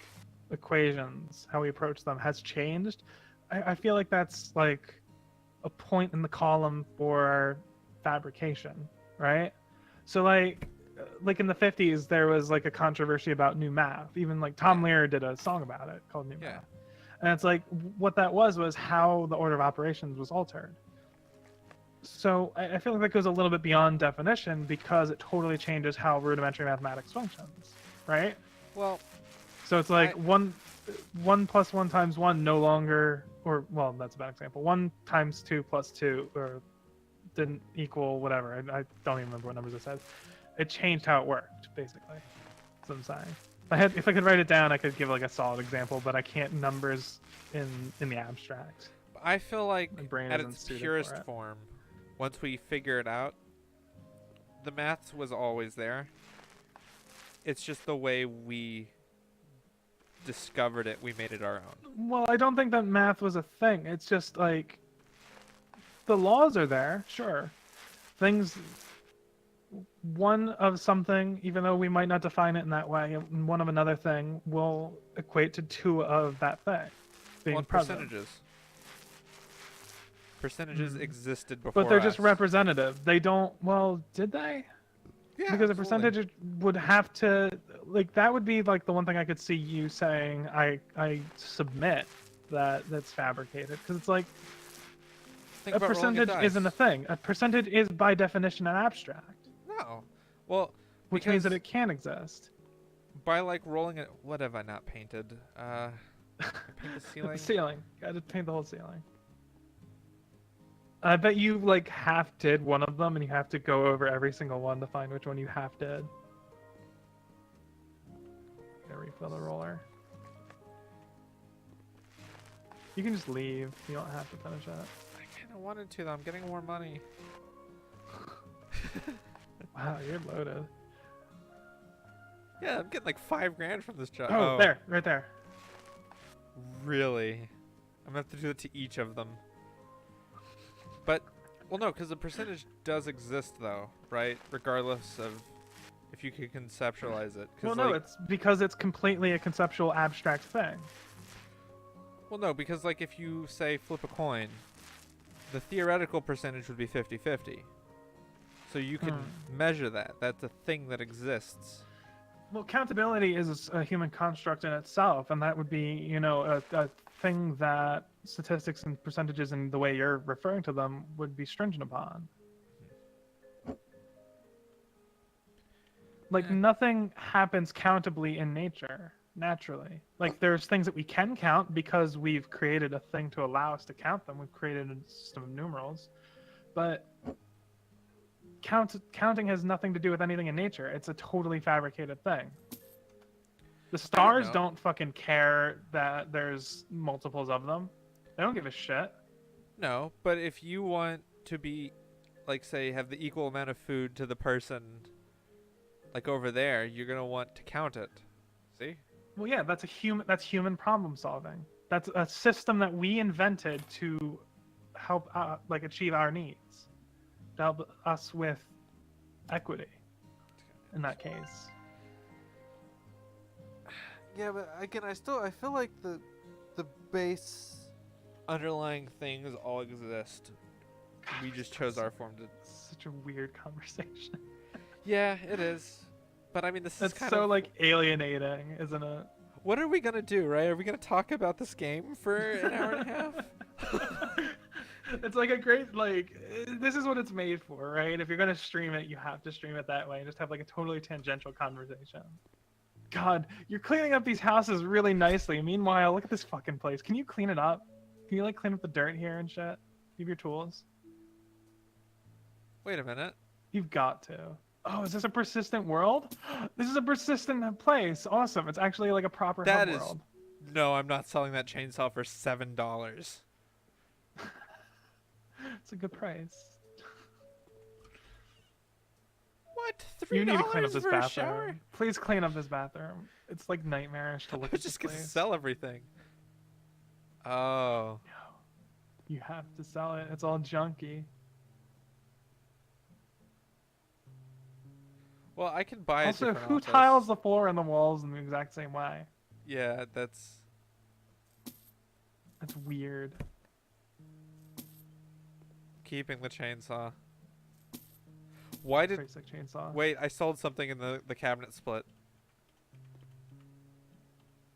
equations, how we approach them has changed. I feel like that's like a point in the column for fabrication, right? So like in the 50s there was like a controversy about new math. Even like Tom Lehrer did a song about it called New Math. And it's like what that was how the order of operations was altered. So I feel like that goes a little bit beyond definition because it totally changes how rudimentary mathematics functions, right? well, So it's like one plus one times one no longer, or well, that's a bad example. 1 times 2 plus 2 or didn't equal whatever. I don't even remember what numbers it said. It changed how it worked, basically. That's what I'm saying. If I could write it down, I could give like a solid example, but I can't numbers in the abstract. I feel like My brain at isn't its suited purest for it. form, once we figure it out, the maths was always there. It's just the way we discovered it, we made it our own. Well, I don't think that math was a thing. It's just like the laws are there, sure. Things one of something, even though we might not define it in that way, and one of another thing will equate to 2 of that thing being Well, present. percentages. Percentages Mhm. existed before But they're just us. representative. They don't. Well, did they? Yeah, Because a absolutely. percentage would have to, like, that would be like the one thing I could see you saying. I submit that's fabricated because it's like Think a about rolling percentage isn't a dice. thing. A percentage is by definition an abstract, No. Well, which means that because it can exist. by like rolling it, what have I not painted? Paint the ceiling. The ceiling. Gotta paint the whole ceiling. I bet you like half did one of them, and you have to go over every single one to find which one you half did. Gotta refill the roller. You can just leave. You don't have to finish it. I kind of wanted to though. I'm getting more money. Wow, you're loaded. Yeah, I'm getting like 5 grand from this job. Oh, there, right there. Really? I'm gonna have to do it to each of them. But, well, no, because the percentage does exist though, right? Regardless of if you could conceptualize it. 'Cause, Well, no, like, it's because it's completely a conceptual abstract thing. well, no, because like if you say flip a coin, the theoretical percentage would be 50-50. So you can measure that. That's a thing that exists. Well, countability is a human construct in itself, and that would be, you know, a thing that statistics and percentages and the way you're referring to them would be stringent upon. Like, nothing happens countably in nature, naturally. Like, there's things that we can count because we've created a thing to allow us to count them. We've created a system of numerals. But counting has nothing to do with anything in nature. It's a totally fabricated thing. The stars know. don't fucking care that there's multiples of them. They don't give a shit. No, but if you want to be, like, say, have the equal amount of food to the person, like over there, you're gonna want to count it. See? Well, yeah, that's human problem solving. That's a system that we invented to help like achieve our needs, to help us with equity. In that case. Yeah, but again, I feel like the base underlying things all exist. We just chose our form to. Such a weird conversation. Yeah, it is. But I mean, this is That's kind so of like alienating, isn't it? What are we gonna do, right? Are we gonna talk about this game for an hour and a half? It's like a great this is what it's made for, right? If you're gonna stream it, you have to stream it that way and just have like a totally tangential conversation. God, you're cleaning up these houses really nicely. Meanwhile, look at this fucking place. Can you clean it up? Can you like clean up the dirt here and shit? You have your tools? Wait a minute. You've got to. Oh, is this a persistent world? This is a persistent place. Awesome. It's actually like a proper That hub is world. no. I'm not selling that chainsaw for $7. It's a good price. What? You need to $3 clean up this for a bathroom. shower? Please clean up this bathroom. It's like nightmarish to I look was at just this gonna place. sell everything. Oh. You have to sell it. It's all junky. Well, I can buy a Also, different who office. tiles the floor and the walls in the exact same way? Yeah, that's That's weird. keeping the chainsaw. Why did... Pretty sick chainsaw. Wait, I sold something in the cabinet split.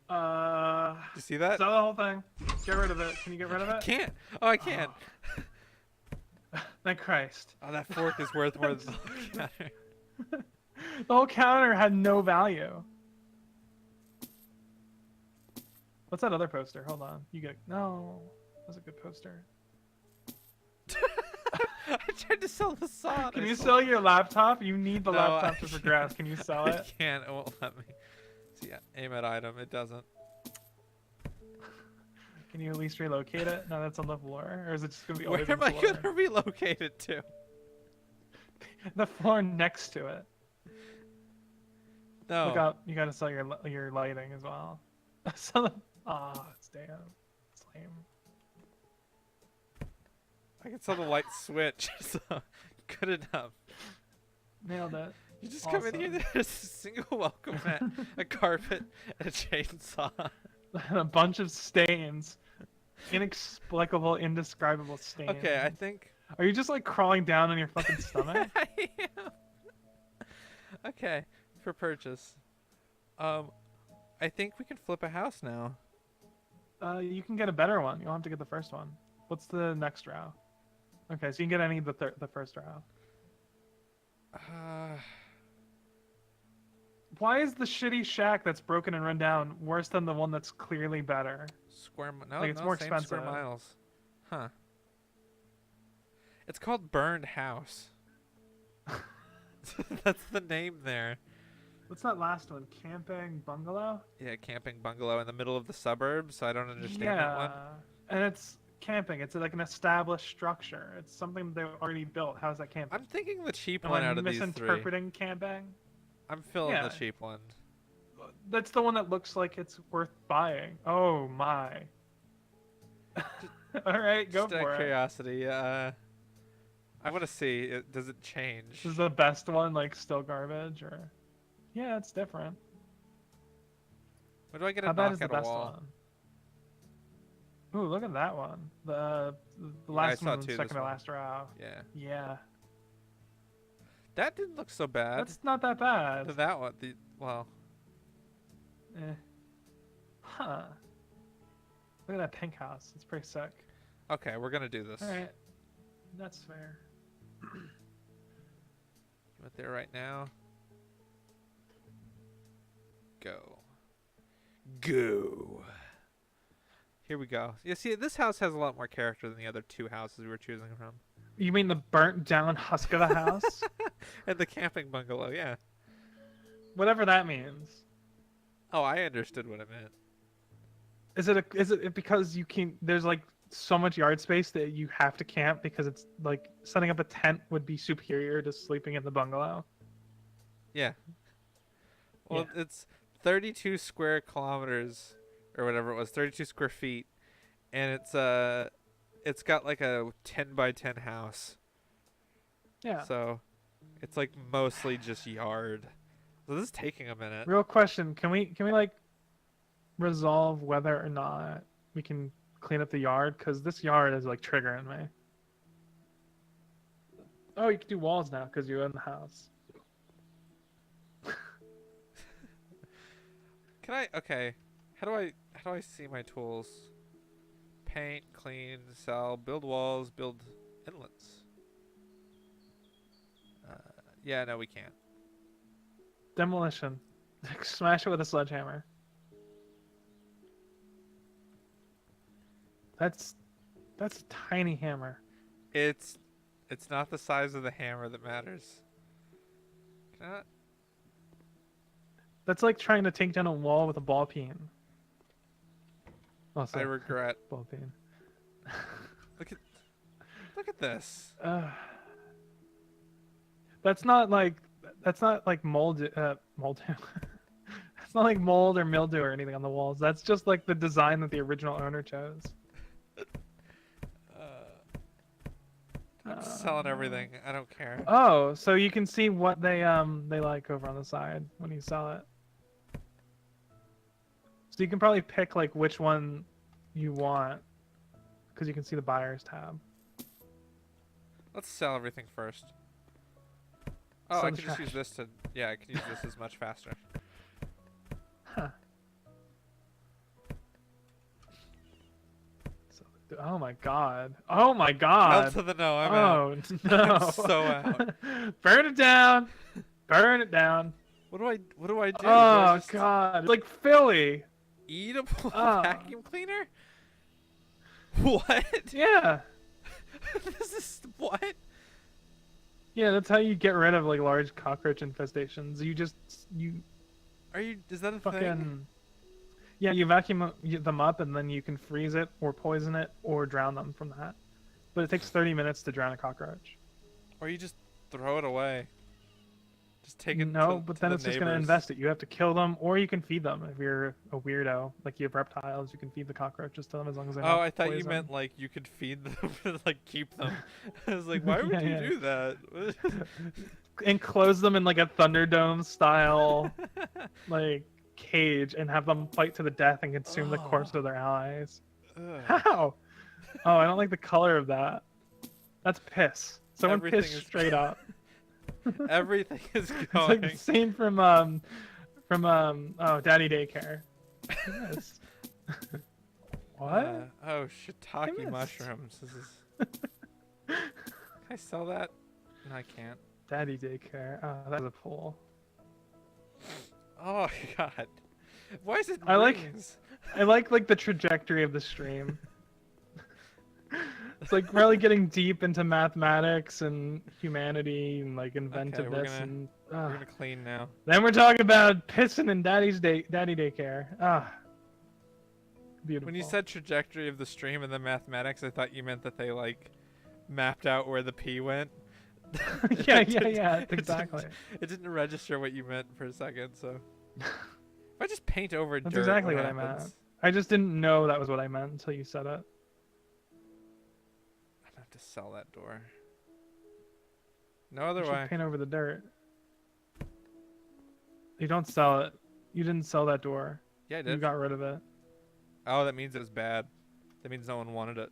Uh, Did you see that? sell the whole thing. Get rid of it. Can you get rid of I it? can't. Oh, I can't. Thank Christ. Oh, that fork is worth more than the whole counter. The whole counter had no value. What's that other poster? Hold on. You get no. That's a good poster. I tried to sell the saw. and Can I you sold- sell your laptop? You need the No, laptop I to progress. Can you sell I it? can't. It won't let me. See, yeah, aim at item. It doesn't. Can you at least relocate it? No, that's on the floor. Or is it just gonna be Where always am on I the floor? gonna relocate it to? The floor next to it. No. Look up. You gotta sell your lighting as well. Sell it. Ah, it's damn. It's lame. I can sell the light switch. So good enough. Nailed it. You just come in here. Awesome. There's a single welcome mat, a carpet, and a chainsaw. And a bunch of stains. Inexplicable, indescribable stains. Okay, I think. Are you just like crawling down on your fucking stomach? I am. Okay, for purchase. I think we can flip a house now. You can get a better one. You don't have to get the first one. What's the next row? Okay, so you can get any of the first row. Why is the shitty shack that's broken and run down worse than the one that's clearly better? No, Like, it's no, more same square expensive. miles. Huh. It's called Burned House. That's the name there. What's that last one? Camping bungalow? Yeah, camping bungalow in the middle of the suburbs. So I don't understand that Yeah, one. and it's camping. It's like an established structure. It's something they already built. How's that camping? I'm thinking the cheap Am one I out of these three. misinterpreting camping? I'm feeling Yeah. the cheap one. That's the one that looks like it's worth buying. Oh my. All right, go Just out for of it. curiosity, I want to see. Does it change? This is the best one, like still garbage, or? Yeah, it's different. Where do I get a How bad knock is the at a best wall? one? Ooh, look at that one. The I last saw one, two, second this to one. last row. Yeah, Yeah, that didn't look so bad. that's not that bad. That one, well, Eh. Huh. Look at that pink house. It's pretty sick. okay, we're gonna do this. All right, that's fair. You went there right now. Go. Go. Here we go. You see, this house has a lot more character than the other two houses we were choosing from. You mean the burnt down husk of a house? And the camping bungalow, yeah. Whatever that means. Oh, I understood what it meant. Is it because you can? There's like so much yard space that you have to camp because it's like setting up a tent would be superior to sleeping in the bungalow. Yeah. Well, it's 32 square kilometers or whatever it was, 32 square feet, and it's got like a 10 by 10 house. Yeah. So, it's like mostly just yard. So this is taking a minute. Real question: Can we like resolve whether or not we can clean up the yard? Because this yard is like triggering me. Oh, you can do walls now because you're in the house. Can I? Okay. How do I see my tools? Paint, clean, sell, build walls, build inlets. Yeah, no, we can't. Demolition. Smash it with a sledgehammer. That's a tiny hammer. It's not the size of the hammer that matters. Can I? That's like trying to take down a wall with a ball peen. Also, I regret. ball peen. Look at this. That's not like That's not like mold. It's not like mold or mildew or anything on the walls. That's just like the design that the original owner chose. I'm just selling everything. I don't care. Oh, so you can see what they like over on the side when you sell it. So you can probably pick like which one you want because you can see the buyers tab. Let's sell everything first. Oh, Sell I the can just use trash. this to. Yeah, I can use this as much faster. Huh. Oh my god. Oh my Hell god. to the no. I'm out. Oh no. I'm so out. Burn it down. Burn it down. What do I do? Do I Oh just god. It's like Philly. eatable Oh. vacuum cleaner? What? Yeah. This is what? Yeah, that's how you get rid of like large cockroach infestations. You Are you? Is that a thing? fucking yeah, you vacuum them up and then you can freeze it or poison it or drown them from that. But it takes 30 minutes to drown a cockroach. Or you just throw it away? Just take it. No, to, but to then the it's just going to neighbors. invest it. You have to kill them or you can feed them if you're a weirdo. Like you have reptiles, you can feed the cockroaches to them as long as they Oh, have I thought you poison. meant like you could feed them, like keep them. I was like, why would Yeah, you yeah. do that? Enclose them in like a Thunderdome style like cage and have them fight to the death and consume the corpse Oh. of their allies. Ugh. How? Oh, I don't like the color of that. That's piss. Someone Everything pissed is- straight up. Everything is It's like going. the scene from Daddy Daycare. Yes. What? Oh, shiitake missed. mushrooms. This is. Can I sell that? No, I can't. Daddy Daycare. Oh, that's a pool. Oh God. Why is it I like- rings? I like the trajectory of the stream. It's like really getting deep into mathematics and humanity and like inventiveness gonna- and We're gonna clean now. then we're talking about pissing in Daddy Daycare. Ah, beautiful. When you said trajectory of the stream and the mathematics, I thought you meant that they like mapped out where the P went. yeah, It yeah, didn't- yeah, it didn't- exactly. It didn't register what you meant for a second, so. If I just paint over That's dirt, exactly what what I meant. happens? I just didn't know that was what I meant until you said it. I'm gonna have to sell that door. No other You should way. paint over the dirt. You don't sell it. You didn't sell that door. Yeah, I You did. got rid of it. Oh, that means it was bad. That means no one wanted it.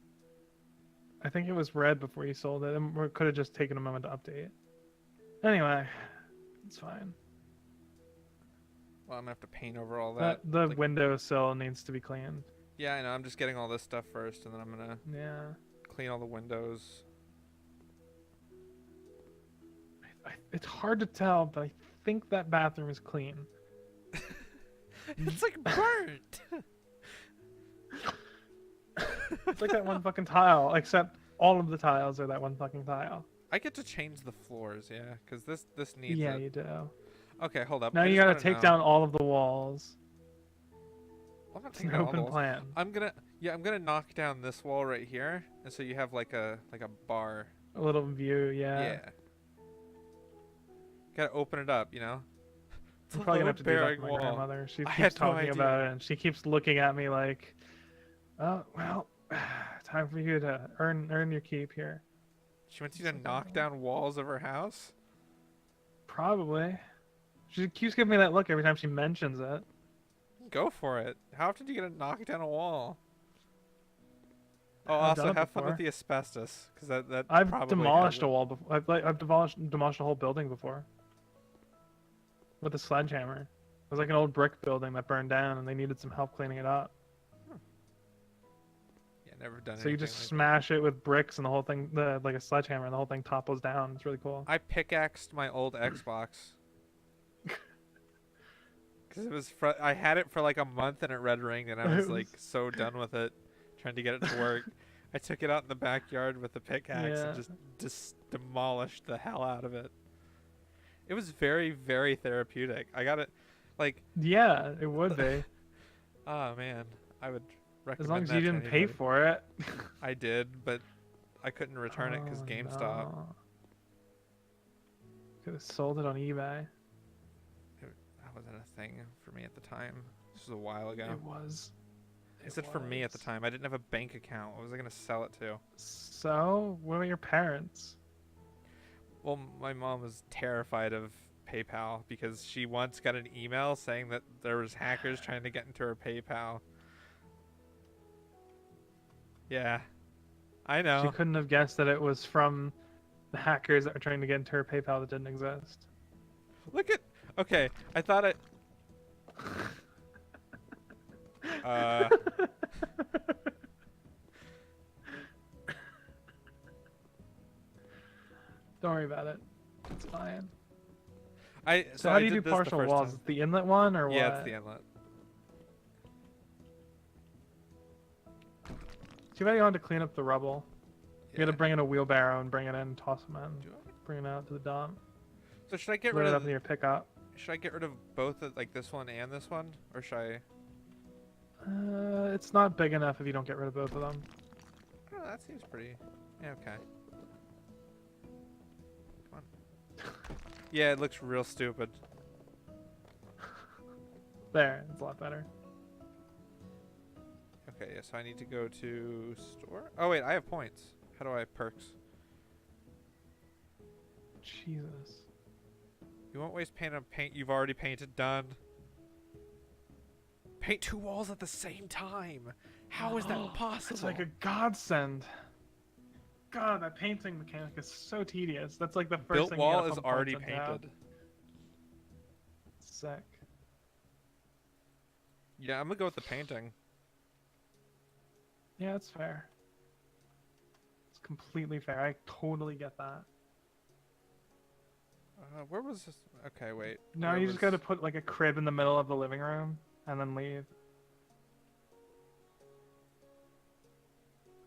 I think it was red before you sold it, and we could have just taken a moment to update. Anyway, it's fine. Well, I'm gonna have to paint over all that. The like- windowsill needs to be cleaned. Yeah, I know. I'm just getting all this stuff first, and then I'm gonna Yeah. clean all the windows. It's hard to tell, but I think that bathroom is clean. It's like burnt. It's like that one fucking tile, except all of the tiles are that one fucking tile. I get to change the floors, yeah, because this needs Yeah, it. you do. Okay, hold up. Now I you just gotta wanna take know- down all of the walls. I'm not It's taking an down all the open walls. plan. I'm gonna knock down this wall right here, and so you have like a bar. A little view, Yeah. yeah. Gotta open it up, you know. It's I'm a probably gonna have to do that load-bearing for my wall. grandmother. She I keeps had no talking idea. about it, and she keeps looking at me like, "Oh well, time for you to earn your keep here." She wants you to Something knock like down walls of her house. Probably. She keeps giving me that look every time she mentions it. Go for it. How often do you get to knock down a wall? Oh, I've also done it have fun with before. the asbestos, because that I've probably demolished has a wall before. I've demolished a whole building before. With a sledgehammer. It was like an old brick building that burned down, and they needed some help cleaning it up. Yeah, never done. So you anything just like that. smash it with bricks, and the whole thing, like a sledgehammer, and the whole thing topples down. It's really cool. I pickaxed my old Xbox. Because it was I had it for like a month and it red ringed, and I was It like was- so done with it, trying to get it to work. I took it out in the backyard with the pickaxe Yeah. and just demolished the hell out of it. It was very, very therapeutic. I got it, like, Yeah, it would be. oh man, I would recommend As long as that you to didn't pay anybody. for it. I did, but I couldn't return it because Oh, GameStop. no. Could have sold it on eBay. That wasn't a thing for me at the time. This was a while ago. It was. I said for me at the time. I didn't have a bank account. What was I gonna sell it to? So, what about your parents? Well, my mom was terrified of PayPal because she once got an email saying that there was hackers trying to get into her PayPal. Yeah, I know. She couldn't have guessed that it was from the hackers that were trying to get into her PayPal that didn't exist. Look at. Okay, I thought it. Don't worry about it. It's fine. So how I do you do did this the partial first walls? time. The inlet one or what? Yeah, it's the inlet. Too bad you wanted to clean up the rubble. You Yeah. gotta bring in a wheelbarrow and bring it in and toss them in. Do you want me- Bring it out to the dump. So should I get Load rid it up of? in your pickup. Should I get rid of both, like this one and this one, or should I? It's not big enough if you don't get rid of both of them. Oh, that seems pretty. Yeah, okay. Come on. Yeah, it looks real stupid. There, it's a lot better. Okay, yeah, so I need to go to store. Oh wait, I have points. How do I have perks? Jesus. You won't waste paint on paint you've already painted. Done. Paint 2 walls at the same time. How is that possible? It's like a godsend. God, that painting mechanic is so tedious. That's like the first built thing you wall gotta is pump already points into. painted. Sick. Yeah, I'm gonna go with the painting. Yeah, it's fair. It's completely fair. I totally get that. Where was this? Okay, wait. No, Where you just was- gotta put like a crib in the middle of the living room and then leave.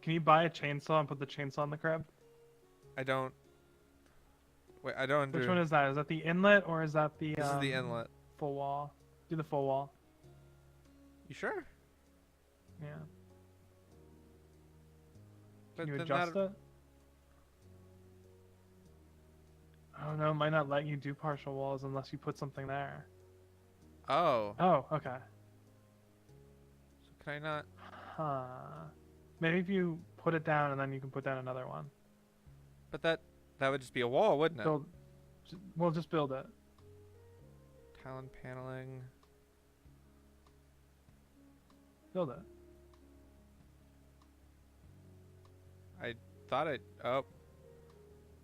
Can you buy a chainsaw and put the chainsaw in the crib? I don't. Wait, I don't. Which one is that? Is that the inlet or is that the This is the inlet. full wall? Do the full wall. You sure? Yeah. But Can you then adjust that- it? Oh no, it might not let you do partial walls unless you put something there. Oh. Oh, okay. So can I not? Huh. Maybe if you put it down and then you can put down another one. But that would just be a wall, wouldn't it? Build. We'll just build it. Talon paneling. Build it. I thought I. Oh.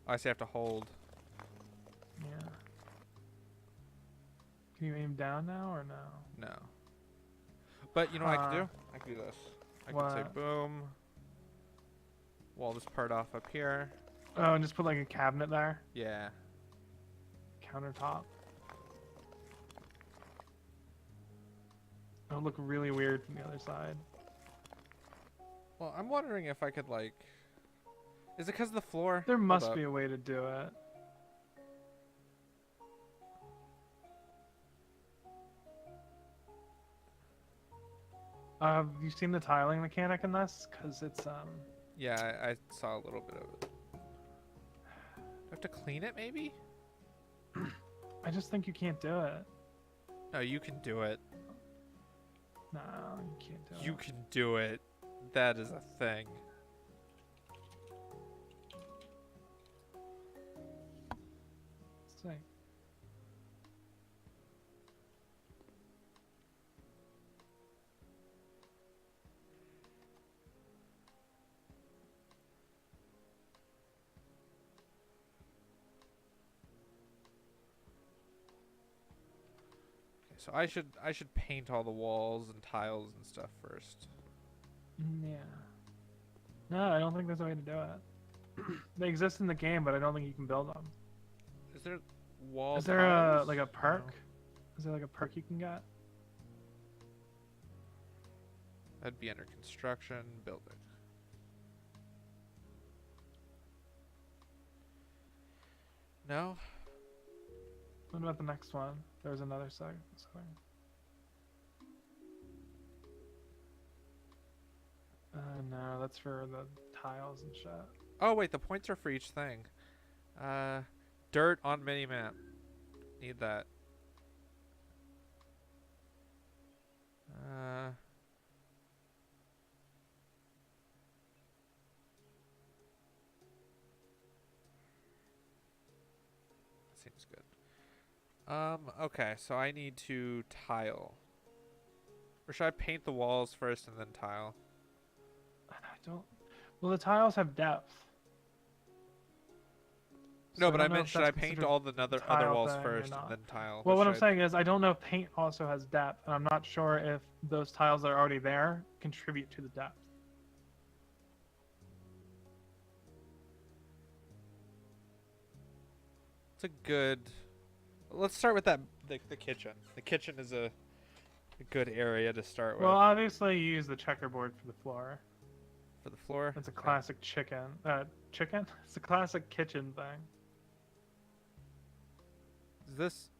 I see. I have to hold. Yeah. Can you aim down now or no? No. But you know what I can Huh. do? I can do this. I can say What? boom. Wall this part off up here. Oh, and just put like a cabinet there. Yeah. Countertop. It'll look really weird from the other side. Well, I'm wondering if I could like. Is it because of the floor? There Hold must up. be a way to do it. Have you seen the tiling mechanic in this? Because it's Yeah, I saw a little bit of it. Do I have to clean it, maybe? I just think you can't do it. No, you can do it. No, you can't do You it. can do it. That is a thing. Let's see. Okay, so I should paint all the walls and tiles and stuff first. Yeah. No, I don't think there's a way to do it. They exist in the game, but I don't think you can build them. Is there wall Is there tiles? like a perk? No. Is there like a perk you can get? That'd be under construction, building. No? What about the next one? There was another thing. No, that's for the tiles and shit. Oh wait, the points are for each thing. Dirt on minimap. Need that. Seems good. Okay, so I need to tile. Or should I paint the walls first and then tile? I don't. Well, the tiles have depth. No, So but don't I know meant if should that's I paint considered all the other tile walls thing or first and not. then tile? Well, Or what I'm should- saying is I don't know if paint also has depth, and I'm not sure if those tiles that are already there contribute to the depth. It's a good. Let's start with that. The kitchen. The kitchen is a good area to start Well, with. obviously you use the checkerboard for the floor. For the floor. It's a Okay. classic chicken. Chicken? It's a classic kitchen thing. Is this?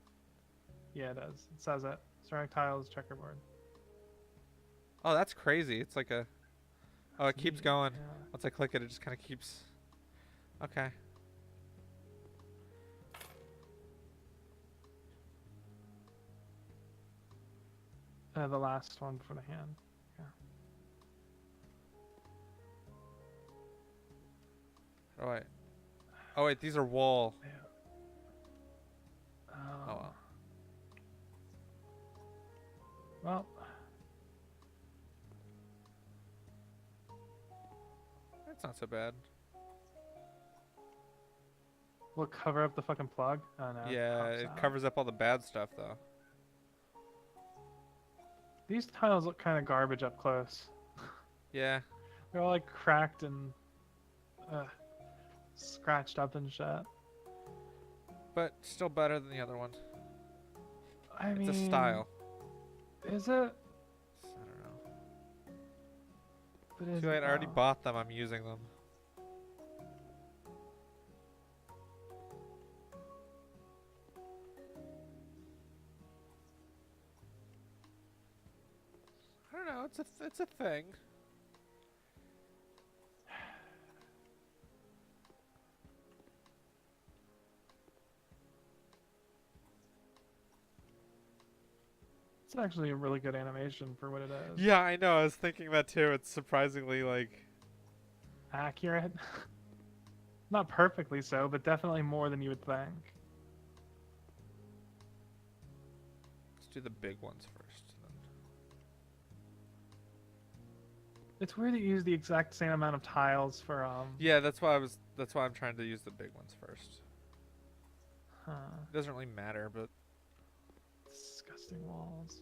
Yeah, it does. It says it. Ceramic tiles, checkerboard. Oh, that's crazy. It's like a. Oh, it keeps going. Yeah. Once I click it, it just kind of keeps. Okay. The last one before the hand. Oh wait. Oh wait, these are wall. Yeah. Oh well. Well, That's not so bad. we'll cover up the fucking plug. Oh no. Yeah, pops it out. covers up all the bad stuff though. These tiles look kind of garbage up close. Yeah. They're all like cracked and scratched up and shit. But still better than the other one. I It's mean, a style. Is it? I don't know. But is Too late, it I already though? bought them. I'm using them. I don't know. It's a thing. It's actually a really good animation for what it is. Yeah, I know. I was thinking that too. It's surprisingly like. Accurate. Not perfectly so, but definitely more than you would think. Let's do the big ones first. Then. It's weird to use the exact same amount of tiles for Yeah, that's why I'm trying to use the big ones first. Huh. It doesn't really matter, but Disgusting walls.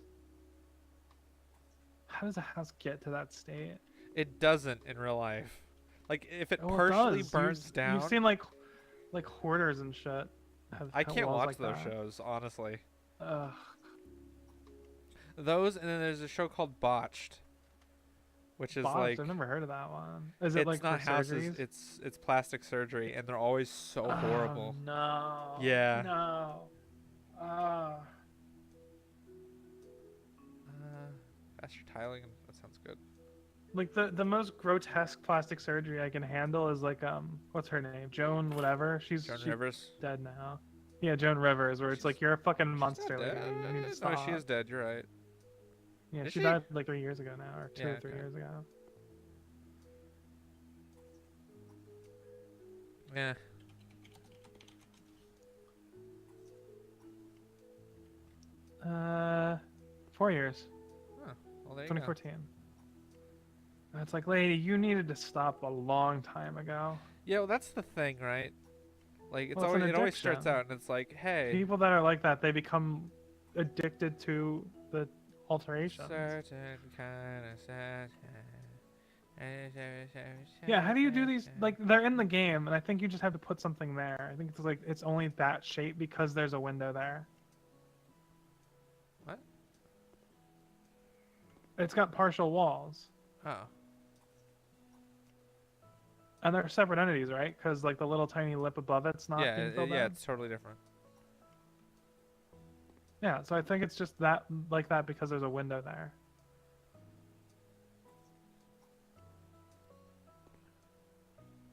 How does a house get to that state? it doesn't in real life. Like if it Oh, partially does. burns down, You've seen like hoarders and shit. I can't walls watch like those that. shows honestly. Ugh. Those, and then there's a show called Botched, which is Botched, like I've never heard of that one. Is it it's like not for houses, surgeries? it's plastic surgery, and they're always so horrible. Oh, no. Yeah. No. Faster tiling, that sounds good. Like the most grotesque plastic surgery I can handle is like what's her name? Joan whatever. She's Joan she's Rivers. dead now. Yeah, Joan Rivers, where it's like you're a fucking She's monster, not lady. dead. You need to No, stop. she is dead. You're right. Yeah, Is she she? died like 3 years ago now, or two Yeah, or 3 okay. years ago. Yeah. Uh, 4 years. Well, there you go. 2014. And it's like, lady, you needed to stop a long time ago. Yeah, well, that's the thing, right? Like it's Well, it's an always it always starts addiction. out and it's like, hey, People that are like that, they become addicted to the alterations. certain kind of sad. Yeah, how do you do these? Like, they're in the game, and I think you just have to put something there. I think it's like it's only that shape because there's a window there. What? It's got partial walls, Oh, and they're separate entities, right? Because like the little tiny lip above it's not yeah, being filled yeah, in. it's totally different. Yeah, so I think it's just that like that because there's a window there.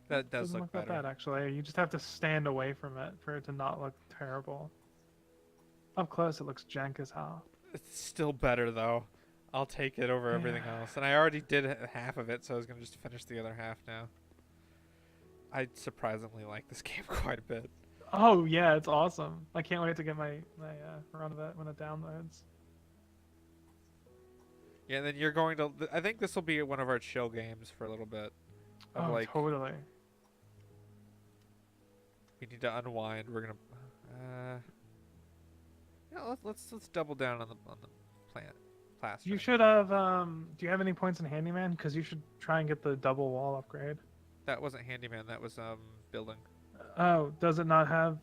That does Doesn't look look that better. bad actually. You just have to stand away from it for it to not look terrible. Up close, it looks jank as hell. It's still better though. I'll take it over everything Yeah. else. And I already did half of it, so I was gonna just finish the other half now. I surprisingly like this game quite a bit. Oh yeah, it's awesome. I can't wait to get my run of it when it downloads. Yeah, and then you're going to. I think this will be one of our chill games for a little bit. Of Oh, like, totally. we need to unwind. We're gonna. Yeah, let's double down on the plant plastering. You should have. Do you have any points in handyman? Because you should try and get the double wall upgrade. That wasn't handyman. That was building. Oh, does it not have?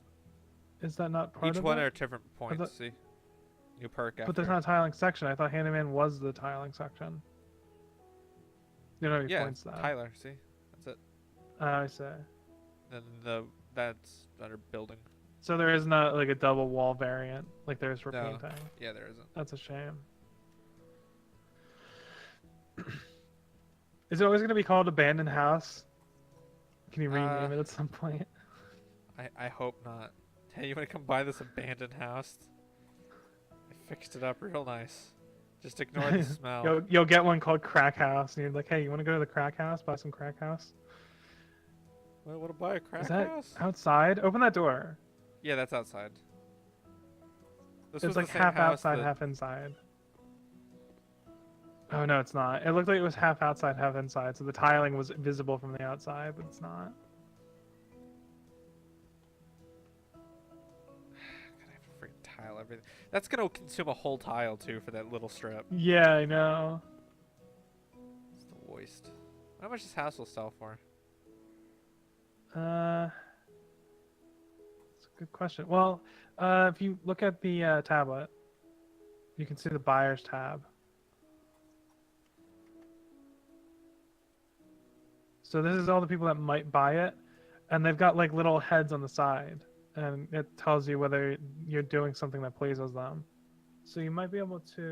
Is that not part Each of one it? are different points. See, new perk after. But there's not a tiling section. I thought handyman was the tiling section. You don't have any Yeah, points though. Tyler. See, that's it. I see. Then that's under building. So there is not like a double wall variant like there is for No. painting. Yeah, there isn't. That's a shame. Is it always going to be called Abandoned House? Can you rename it at some point? I hope not. Hey, you want to come buy this abandoned house? I fixed it up real nice. Just ignore the smell. You'll get one called Crack House, and you're like, hey, you want to go to the Crack House, buy some Crack House? Want to buy a crack Is that house? outside? Open that door. Yeah, that's outside. This It's was like the same half house outside, that- half inside. Oh no, it's not. It looked like it was half outside, half inside. So the tiling was visible from the outside, but it's not. God, I have to freaking tile everything. That's gonna consume a whole tile too for that little strip. Yeah, I know. It's the worst. How much this house will sell for? That's a good question. Well, if you look at the tablet, you can see the buyer's tab. So this is all the people that might buy it, and they've got like little heads on the side, and it tells you whether you're doing something that pleases them. So you might be able to.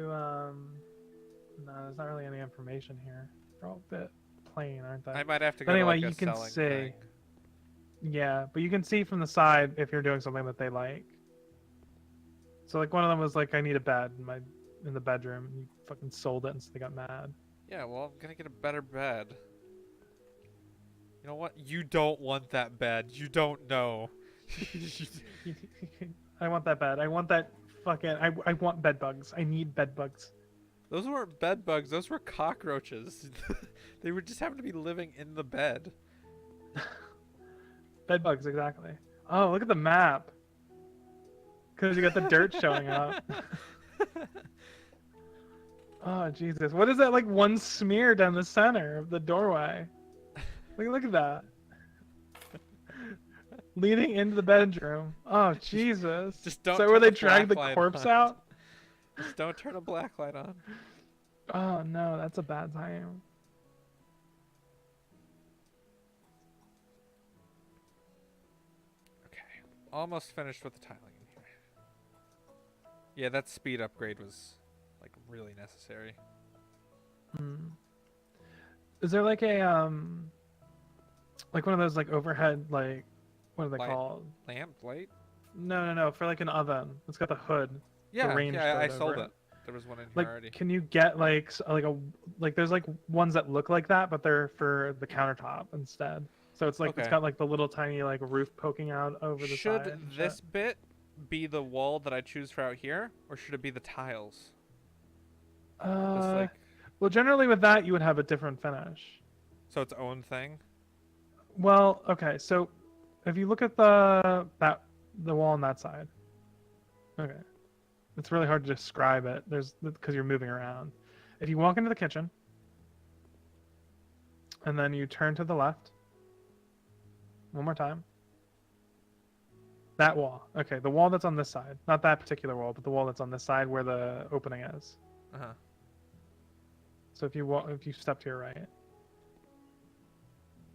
No, there's not really any information here. They're all a bit plain, aren't they? I might have to But go anyway, to like you a can selling see. thing. Yeah, but you can see from the side if you're doing something that they like. So like one of them was like, I need a bed in the bedroom, and you fucking sold it, and so they got mad. Yeah, well, I'm gonna get a better bed. You know what? You don't want that bed. You don't know. I want that bed. I want that fucking. I want bed bugs. I need bed bugs. Those weren't bed bugs. Those were cockroaches. They were just happened to be living in the bed. Bed bugs, exactly. Oh, look at the map. Because you got the dirt showing up. Oh, Jesus. What is that, like, one smear down the center of the doorway? Look at that. Leading into the bedroom. Oh, Jesus. Just don't. So turn where they the dragged the black light corpse on. out? Just don't turn a black light on. Oh, no, that's a bad time. Okay, almost finished with the tiling in here. Yeah, that speed upgrade was like really necessary. Hmm. Is there like a, like one of those, like, overhead, like, what are they Light. called? Lamp light? No, for like an oven. It's got the hood. Yeah, range yeah, I hood sold over it. There was one in here Like, already. can you get like like there's like ones that look like that, but they're for the countertop instead. So it's like it's Okay. got like the little tiny like roof poking out over the Should side. and this shit. bit be the wall that I choose for out here, or should it be the tiles? Just like Well, generally with that you would have a different finish. so its own thing. Well, okay, so if you look at the wall on that side, okay, it's really hard to describe it. There's because you're moving around. If you walk into the kitchen, and then you turn to the left, one more time. That wall, okay, the wall that's on this side, not that particular wall, but the wall that's on this side where the opening is. Uh huh. So if you step to your right,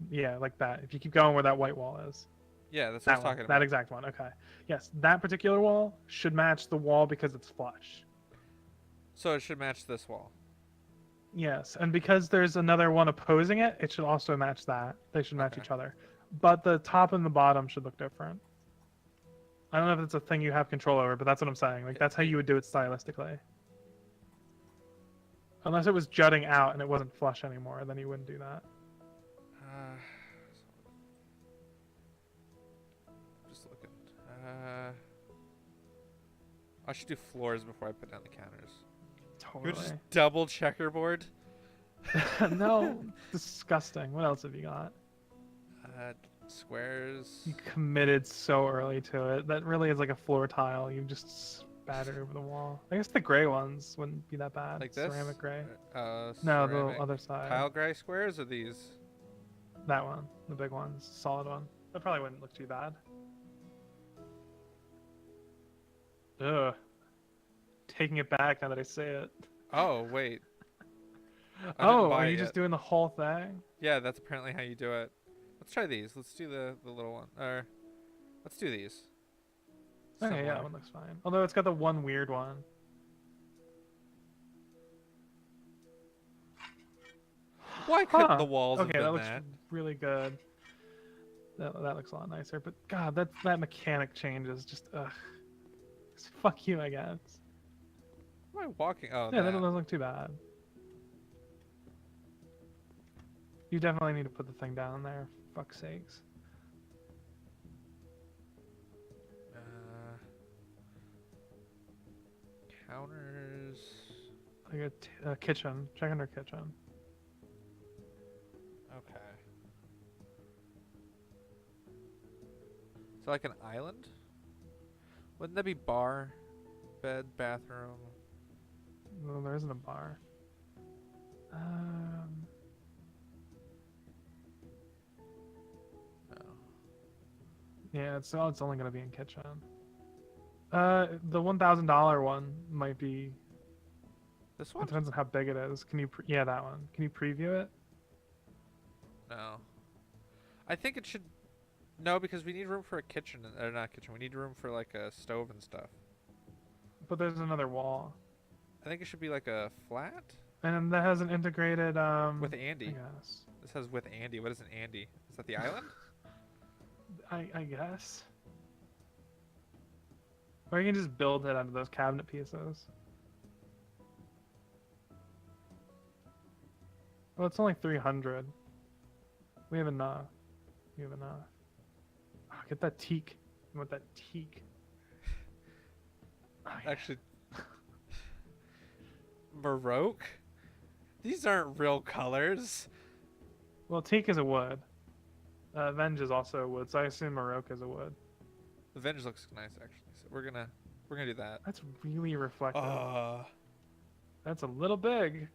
yeah, like that. If you keep going where that white wall is. Yeah, that's what I That was one, talking that about. exact one. Okay. Yes, that particular wall should match the wall because it's flush. So it should match this wall. Yes, and because there's another one opposing it, it should also match that. They should match Okay. each other. But the top and the bottom should look different. I don't know if it's a thing you have control over, but that's what I'm saying. Like that's how you would do it stylistically. Unless it was jutting out and it wasn't flush anymore, then you wouldn't do that. Uh, just looking. I should do floors before I put down the counters. Totally. You're just double checkerboard. No, disgusting. What else have you got? Squares. You committed so early to it. That really is like a floor tile. You just spattered over the wall. I guess the gray ones wouldn't be that bad. Like this? Ceramic gray. No, No, the other side. Tile gray squares or these? That one, the big ones, solid one. That probably wouldn't look too bad. Ugh. Taking it back now that I say it. Oh wait. I didn't Oh, buy are it you just yet. doing the whole thing? Yeah, that's apparently how you do it. Let's try these. Let's do the little one. Or let's do these. Okay, yeah, Similar. that one looks fine. Although it's got the one weird one. Why couldn't Huh. the walls Okay, have that been looks that? really good. That looks a lot nicer. But God, that mechanic change is just ugh. Fuck you, I guess. Why am I walking? Oh, Yeah, that. that doesn't look too bad. You definitely need to put the thing down there. Fuck's sakes. Counters. Like a kitchen. Check under kitchen. Okay. So like an island? Wouldn't that be bar, bed, bathroom? No, there isn't a bar. No. Yeah, it's only gonna be in kitchen. The $1,000 one might be. This It one? depends on how big it is. Can you? Yeah, that one. Can you preview it? No. I think it should. No, because we need room for a kitchen. Or not kitchen. We need room for like a stove and stuff. But there's another wall, I think it should be like a flat and then that has an integrated with I Andy. guess. This says with Andy. What is an Andy? Is that the island? I guess. Or you can just build it out of those cabinet pieces. Well, it's only 300. We have enough. We have enough. Oh, get that teak. You want that teak? Oh, yeah. Actually, Baroque? These aren't real colors. Well, teak is a wood. Venge is also a wood, so I assume Maroc is a wood. The Venge looks nice actually. So we're gonna do that. That's really reflective. Uh, That's a little big.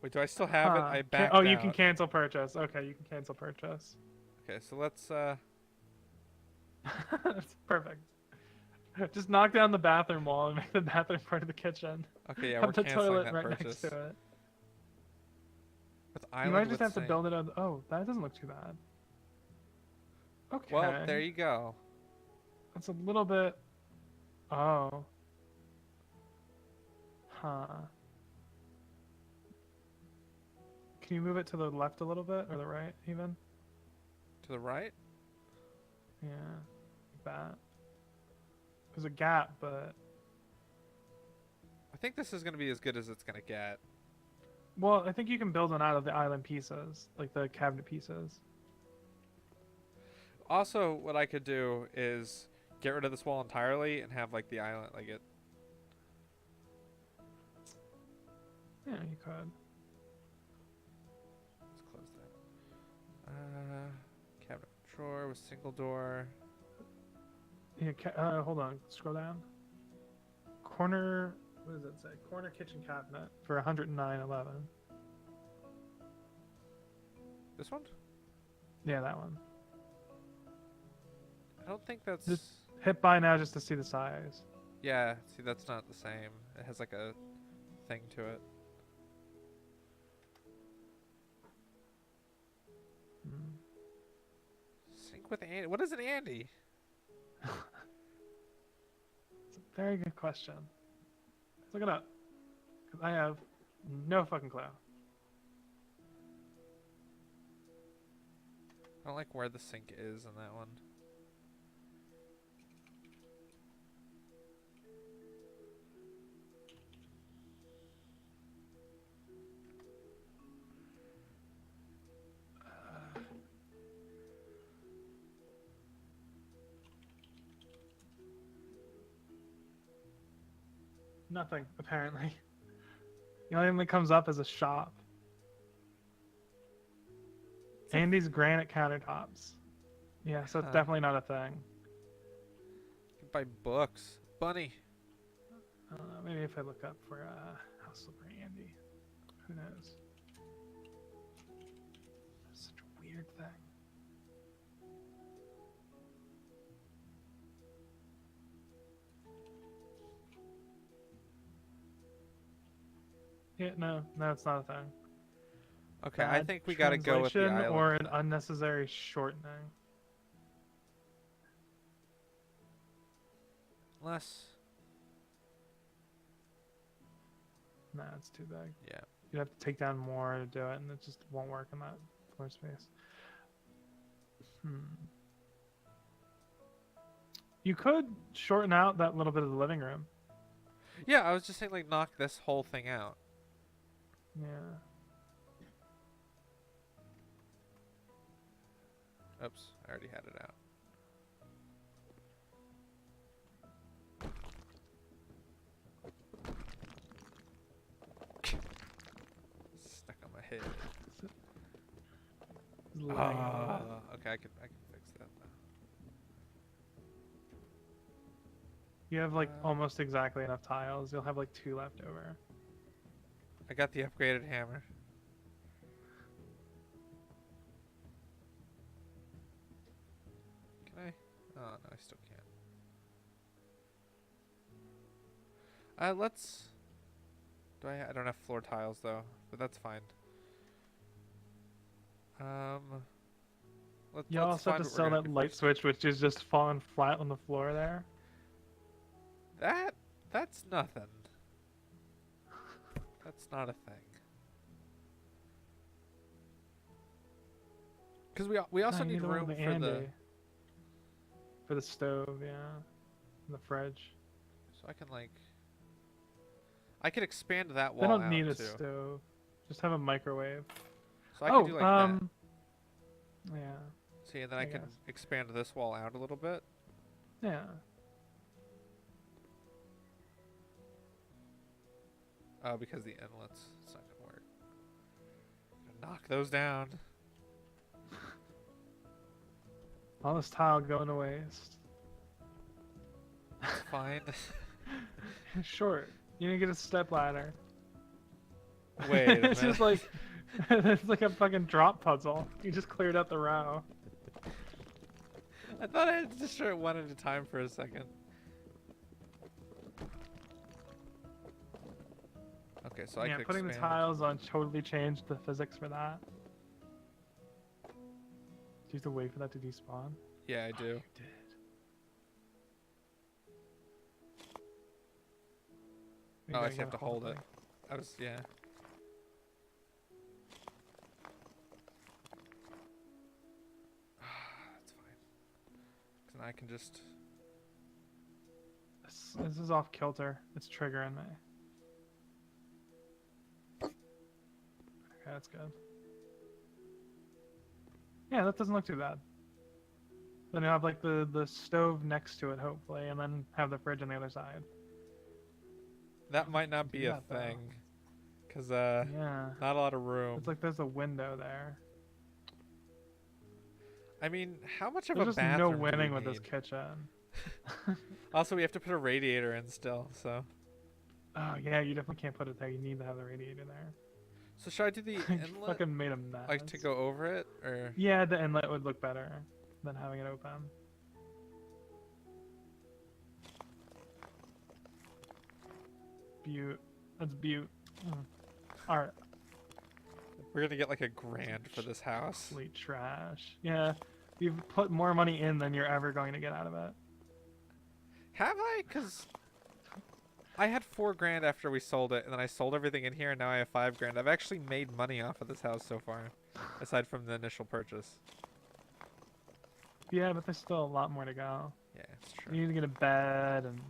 wait, do I still have it? Huh. I backed Oh, you can out. cancel purchase. Okay, you can cancel purchase. Okay, so let's That's perfect. Just knock down the bathroom wall and make the bathroom part of the kitchen. okay, yeah, we're Have the canceling toilet that right purchase. next to it. With You island might just with have to sink. build it on. Oh, that doesn't look too bad. Okay. Well, there you go. That's a little bit. Oh. Huh. Can you move it to the left a little bit or the right even? To the right? Yeah. Like that. There's a gap, but I think this is gonna be as good as it's gonna get. well, I think you can build one out of the island pieces, like the cabinet pieces. Also, what I could do is get rid of this wall entirely and have like the island, like it. Yeah, you could. Let's close that. Cabinet drawer with single door. Yeah, hold on. Scroll down. Corner. What does it say? Corner kitchen cabinet for 109.11. This one? Yeah, that one. I don't think that's. Just- Hit buy now just to see the size. Yeah, see, that's not the same. It has like a thing to it. Hmm. Sync with Andy. What is an Andy? It's a very good question. Let's look it up. 'Cause I have No fucking clue. I don't like where the sink is in that one. Nothing, apparently. The only thing that comes up is a shop. Andy's granite countertops. Yeah, so it's Huh. definitely not a thing. You can buy books. Bunny. Maybe if I look up for House Slippery Andy. Who knows? That's such a weird thing. Yeah, no, it's not a thing. Okay, I Bad think we gotta go with the translation island. or an then. unnecessary shortening. Unless, Nah, it's too big. yeah. You'd have to take down more to do it, and it just won't work in that floor space. You could shorten out that little bit of the living room. Yeah, I was just saying, like, knock this whole thing out. Yeah. Oops, I already had it out. Stuck on my head. Just laying on it. Okay, I can fix that now. You have like Uh, almost exactly enough tiles. You'll have like 2 left over. I got the upgraded hammer. Can I? Oh no, I still can't. Let's. I don't have floor tiles though, but that's fine. You let's also have find to what we're sell gonna that do light first. switch, which is just falling flat on the floor there. That's nothing. That's not a thing. Because we also No, you need the one room with for the. Andy. For the stove, yeah. And the fridge. So I can like. I could expand that They wall don't out need a too. stove. Just have a microwave. So I could do like that. Yeah. See, and then I I can guess. expand this wall out a little bit. Yeah. Oh, because the inlets. It's not gonna work. Knock those down. All this tile going to waste. It's fine. Short. You need to get a step ladder. Wait a It's minute. just like it's like a fucking drop puzzle. You just cleared out the row. I thought I had to destroy it one at a time for a second. Okay, so I Yeah, could putting the expand. tiles on totally changed the physics for that. Do you have to wait for that to despawn? Yeah, I do. You did. You Oh, I gotta just have get to a hold it. thing. I was, yeah. That's fine. 'Cause then I can just. This is off kilter. It's triggering me. Okay, that's good. Yeah, that doesn't look too bad. Then you have like the stove next to it, hopefully, and then have the fridge on the other side. That might not be a that, though. thing. Because, Yeah. not a lot of room. It's like there's a window there. I mean, how much of There's a just no bathroom do we winning with this need? kitchen. Also, we have to put a radiator in still, so. Oh yeah, you definitely can't put it there. You need to have the radiator there. So should I do the You inlet? fucking made a mess. Like to go over it? Or. Yeah, the inlet would look better than having it open. Butte. That's Butte. Alright. We're gonna get like a grand for this house. Complete trash. Yeah. You've put more money in than you're ever going to get out of it. Have I? Because I had 4 grand after we sold it, and then I sold everything in here, and now I have 5 grand. I've actually made money off of this house so far, aside from the initial purchase. Yeah, but there's still a lot more to go. Yeah, it's true. You need to get a bed and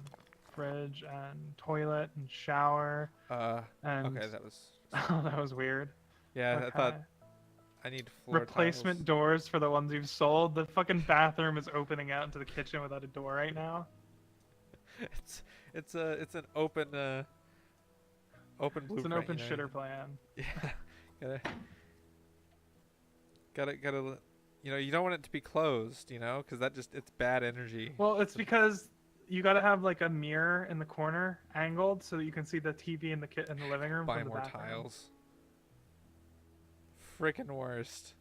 fridge and toilet and shower and Okay, that was. oh, that was weird. Yeah, Okay. I thought I need floor Replacement tiles. doors for the ones you've sold. The fucking bathroom is opening out into the kitchen without a door right now. It's an open open blueprint. It's an open you know? shitter plan. Yeah, gotta. You know, you don't want it to be closed. You know, because it's bad energy. Well, it's because you gotta have like a mirror in the corner angled so that you can see the TV in the living room. Buy from the more bathroom. tiles. Frickin' worst.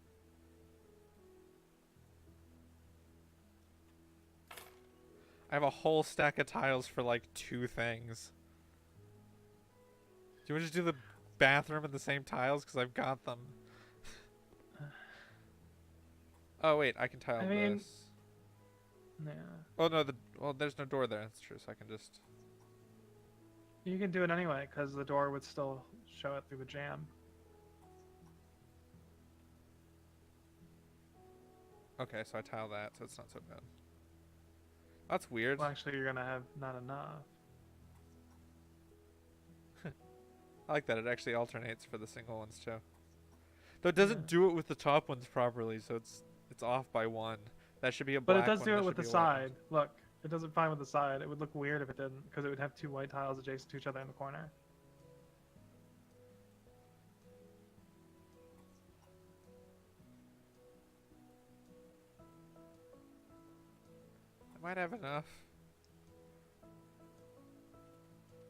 I have a whole stack of tiles for like 2 things. Do you want to just do the bathroom in the same tiles? Because I've got them. Oh wait, I can tile I mean- this. Yeah. Oh no, there's no door there. That's true. So I can just. You can do it anyway because the door would still show it through the jam. Okay, so I tile that, so it's not so bad. That's weird. Well, actually, you're gonna have not enough. I like that it actually alternates for the single ones too. Though it doesn't Yeah. do it with the top ones properly, so it's off by 1. That should be a But black it does one, do that it with should the be a white one. side. Look, it does it fine with the side. It would look weird if it didn't, because it would have 2 white tiles adjacent to each other in the corner. I might have enough.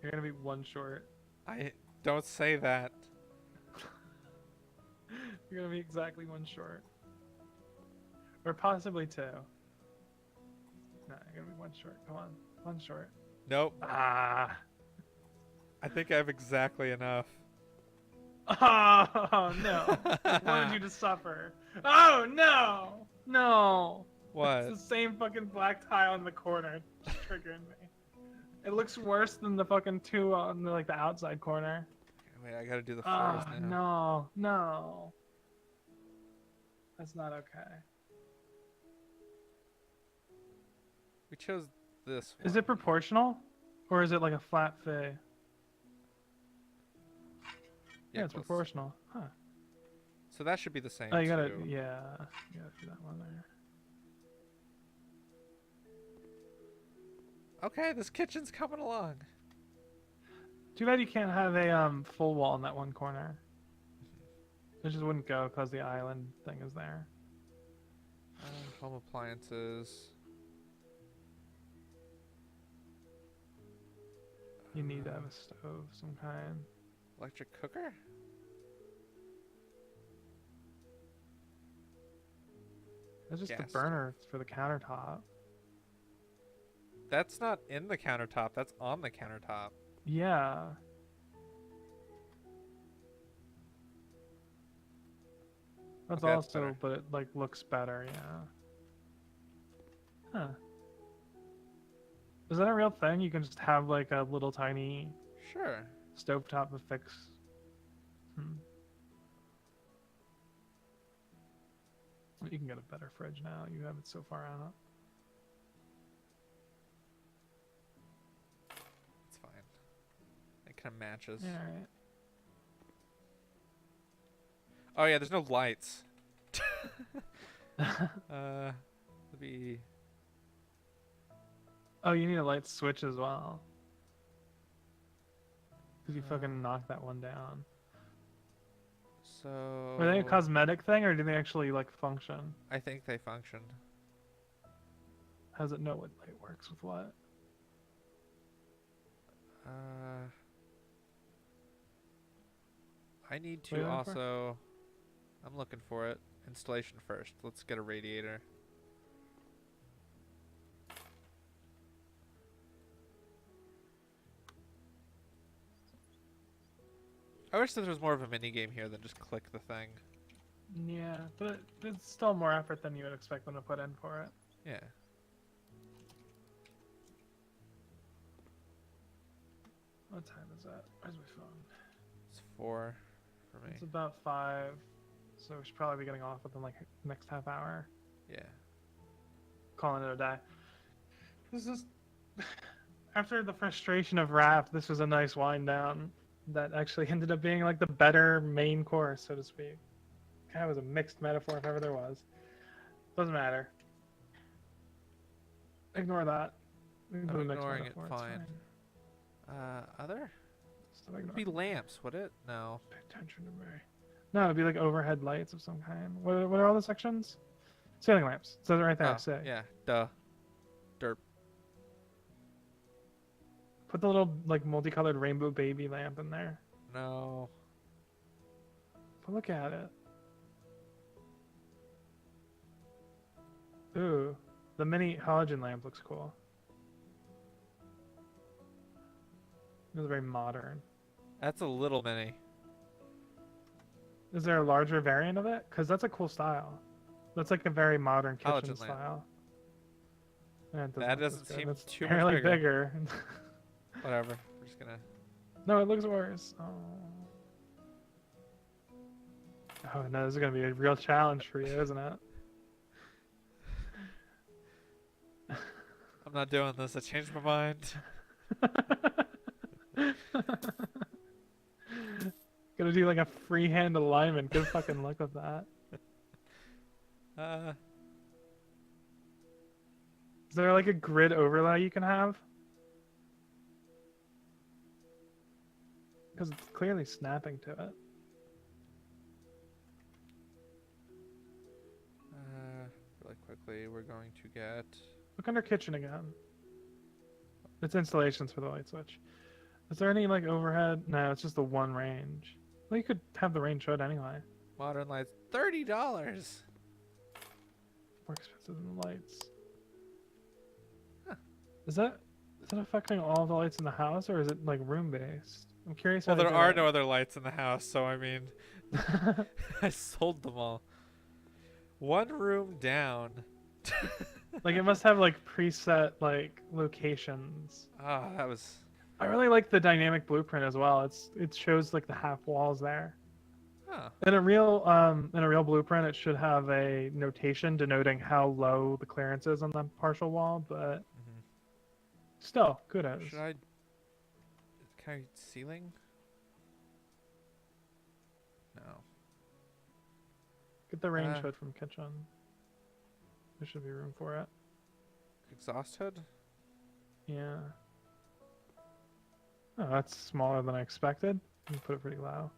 You're gonna be 1 short. I don't say that. You're gonna be exactly 1 short. Or possibly 2. No, you're gonna be 1 short. Come on. 1 short. Nope. Ah. I think I have exactly enough. Oh, no. I wanted you to suffer. Oh, no. No. What? It's the same fucking black tile in the corner. It's triggering me. It looks worse than the fucking 2 on the, like the outside corner. Wait, I gotta do the Oh, floors now. no. That's not okay. We chose this one. Is it proportional? Or is it like a flat fee? Yeah, it's close. proportional. Huh. So that should be the same Oh, you gotta, too. yeah. You gotta do that one there. Okay, this kitchen's coming along. Too bad you can't have a full wall in that one corner. It just wouldn't go because the island thing is there. Home appliances. You need to have a stove of some kind. Electric cooker? It's just Gas the burner for the countertop. That's not in the countertop. That's on the countertop. Yeah. That's Okay, that's also, better. but it like looks better, yeah. Huh. Is that a real thing? You can just have like a little tiny Sure. stovetop affix. Hmm. You can get a better fridge now. You have it so far out. It's fine. It kind of matches. Yeah, alright. Oh yeah, there's no lights. It'd be Oh, you need a light switch as well. Because you fucking knocked that one down. so. Are they a cosmetic thing or do they actually like function? I think they functioned. How does it know what light works with what? I need What are to you looking for? also. I'm looking for it. Installation first. Let's get a radiator. I wish there was more of a mini game here than just click the thing. Yeah, but it's still more effort than you would expect them to put in for it. Yeah. What time is that? Where's my phone? It's 4 for me. It's about 5, so we should probably be getting off within like next half hour. Yeah. Calling it a day. This is after the frustration of Raft. This was a nice wind down that actually ended up being like the better main course, so to speak. Kind of was a mixed metaphor if ever there was. Doesn't matter. Ignore that. Ignore the mixed ignoring it, metaphor, it's fine. Other? Stop It'd ignoring be lamps, would it? No. Pay attention to me. No, it'd be like overhead lights of some kind. What are all the sections? Ceiling lamps. It says it right there. Oh, Say. yeah. Duh. Derp. Put the little like multicolored rainbow baby lamp in there. No. But look at it. Ooh, the mini halogen lamp looks cool. It's very modern. That's a little mini. Is there a larger variant of it? Because that's a cool style. That's like a very modern kitchen Halogen lamp. style. Yeah, it That look doesn't as good. seem It's too much barely bigger. bigger. Whatever. We're just gonna. No, it looks worse. Oh. Oh no, this is gonna be a real challenge for you, isn't it? I'm not doing this. I changed my mind. Gonna do like a freehand alignment. Good fucking luck with that. Is there like a grid overlay you can have? Because it's clearly snapping to it. Really quickly, we're going to get. Look under kitchen again. It's installations for the light switch. Is there any like overhead? No, it's just the one range. Well, you could have the range showed anyway. Modern lights, $30. More expensive than the lights. Huh. Is that affecting all the lights in the house, or is it like room based? I'm curious. Well, how there they are do no other lights in the house, so I mean, it. I sold them all. One room down. Like it must have like preset like locations. Ah, that was. I really like the dynamic blueprint as well. It shows like the half walls there. Huh. In a real blueprint, it should have a notation denoting how low the clearance is on the partial wall, but still, kudos. Should I? Can I ceiling? No. Get the range hood from kitchen. There should be room for it. Exhaust hood? Yeah. Oh, that's smaller than I expected. You put it pretty low.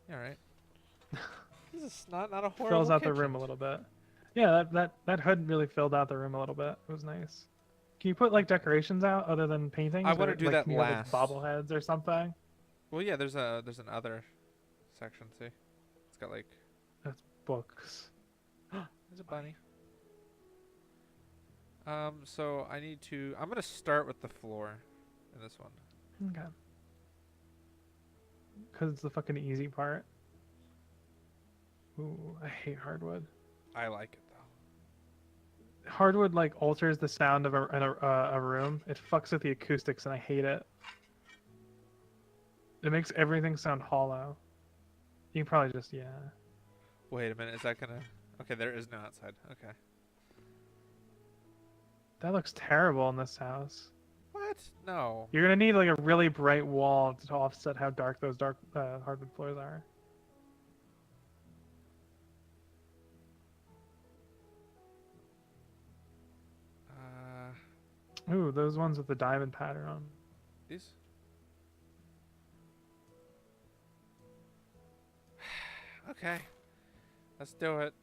Yeah, right. This is not a horrible. Fills out kitchen. the room a little bit. Yeah, that hood really filled out the room a little bit. It was nice. Can you put like decorations out other than paintings? I want to Or, do like, that can you have, like, last. bobbleheads or something. Well, yeah. There's an other section. See, it's got like. That's books. There's a bunny. So I need to. I'm gonna start with the floor in this one. Okay. Because it's the fucking easy part. Ooh, I hate hardwood. I like it though. Hardwood like alters the sound of a room. It fucks with the acoustics, and I hate it. It makes everything sound hollow. You can probably just Wait a minute. Is that gonna? Okay, there is no outside. Okay. That looks terrible in this house. What? No. You're gonna need like a really bright wall to offset how dark those hardwood floors are. Ooh, those ones with the diamond pattern on. These. Okay. Let's do it.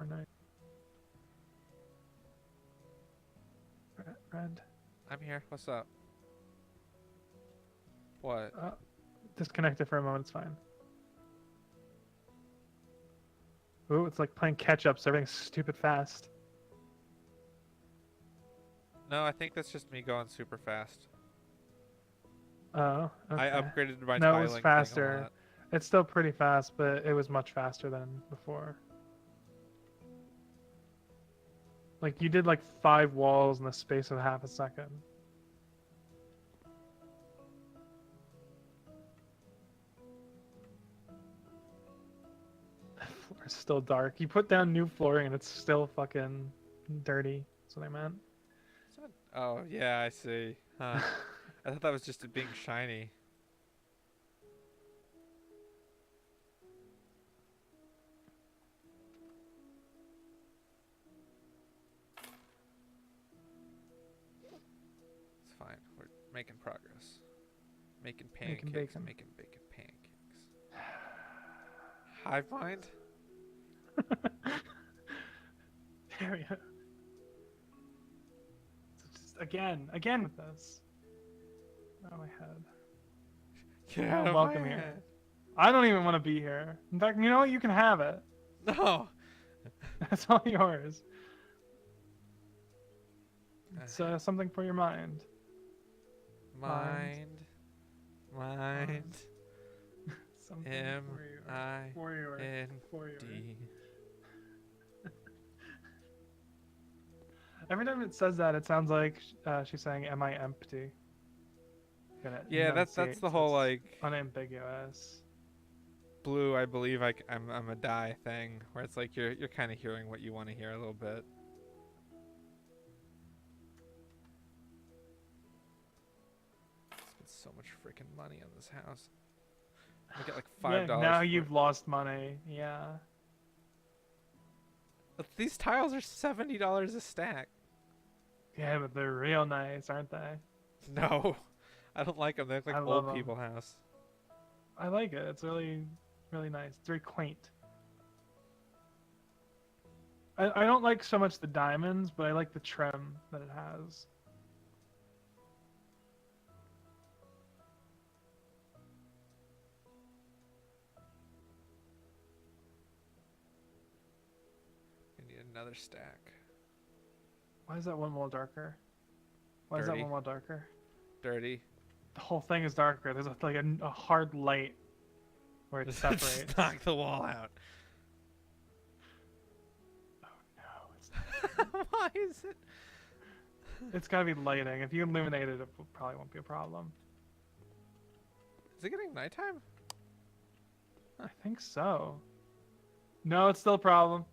Are nice. Red. I'm here. What's up? What? Disconnected for a moment. It's fine. Ooh, it's like playing catch up, so everything's stupid fast. No, I think that's just me going super fast. Oh, okay. I upgraded my No, it tiling was thing a faster. lot. It's still pretty fast, but it was much faster than before. Like you did like 5 walls in the space of half a second. The floor's still dark. You put down new flooring and it's still fucking dirty. That's what I meant. It's not- Oh, yeah, I see. Huh. I thought that was just it being shiny. It's fine. We're making progress. Making pancakes. bacon. Making bacon pancakes. Hive mind? There we go. Just again with this. Oh my head. Get out of welcome my here. head. I don't even want to be here. In fact, you know what? You can have it. No. That's all yours. It's something for your mind. Mind. Mind. Something M for you. I For you. N For you. D. Every time it says that, it sounds like she's saying, "Am I empty?" Gonna Yeah, that's enunciate, the so whole it's like unambiguous. blue. I believe I'm a die thing where it's like you're kind of hearing what you want to hear a little bit. Spent so much freaking money on this house. I get like $5. Yeah, now for you've it. lost money. Yeah. But these tiles are $70 a stack. Yeah, but they're real nice, aren't they? No, I don't like them. They look like I love old 'em. people house. I like it. It's really, really nice. It's very quaint. I don't like so much the diamonds, but I like the trim that it has. I need another stack. Why is that one wall darker? Why is that Dirty. one wall darker? Dirty. The whole thing is darker. There's like a hard light where it separates. Just knock the wall out. Oh no, it's Why is it? it's gotta be lighting. If you illuminate it, it probably won't be a problem. Is it getting nighttime? I think so. No, it's still a problem.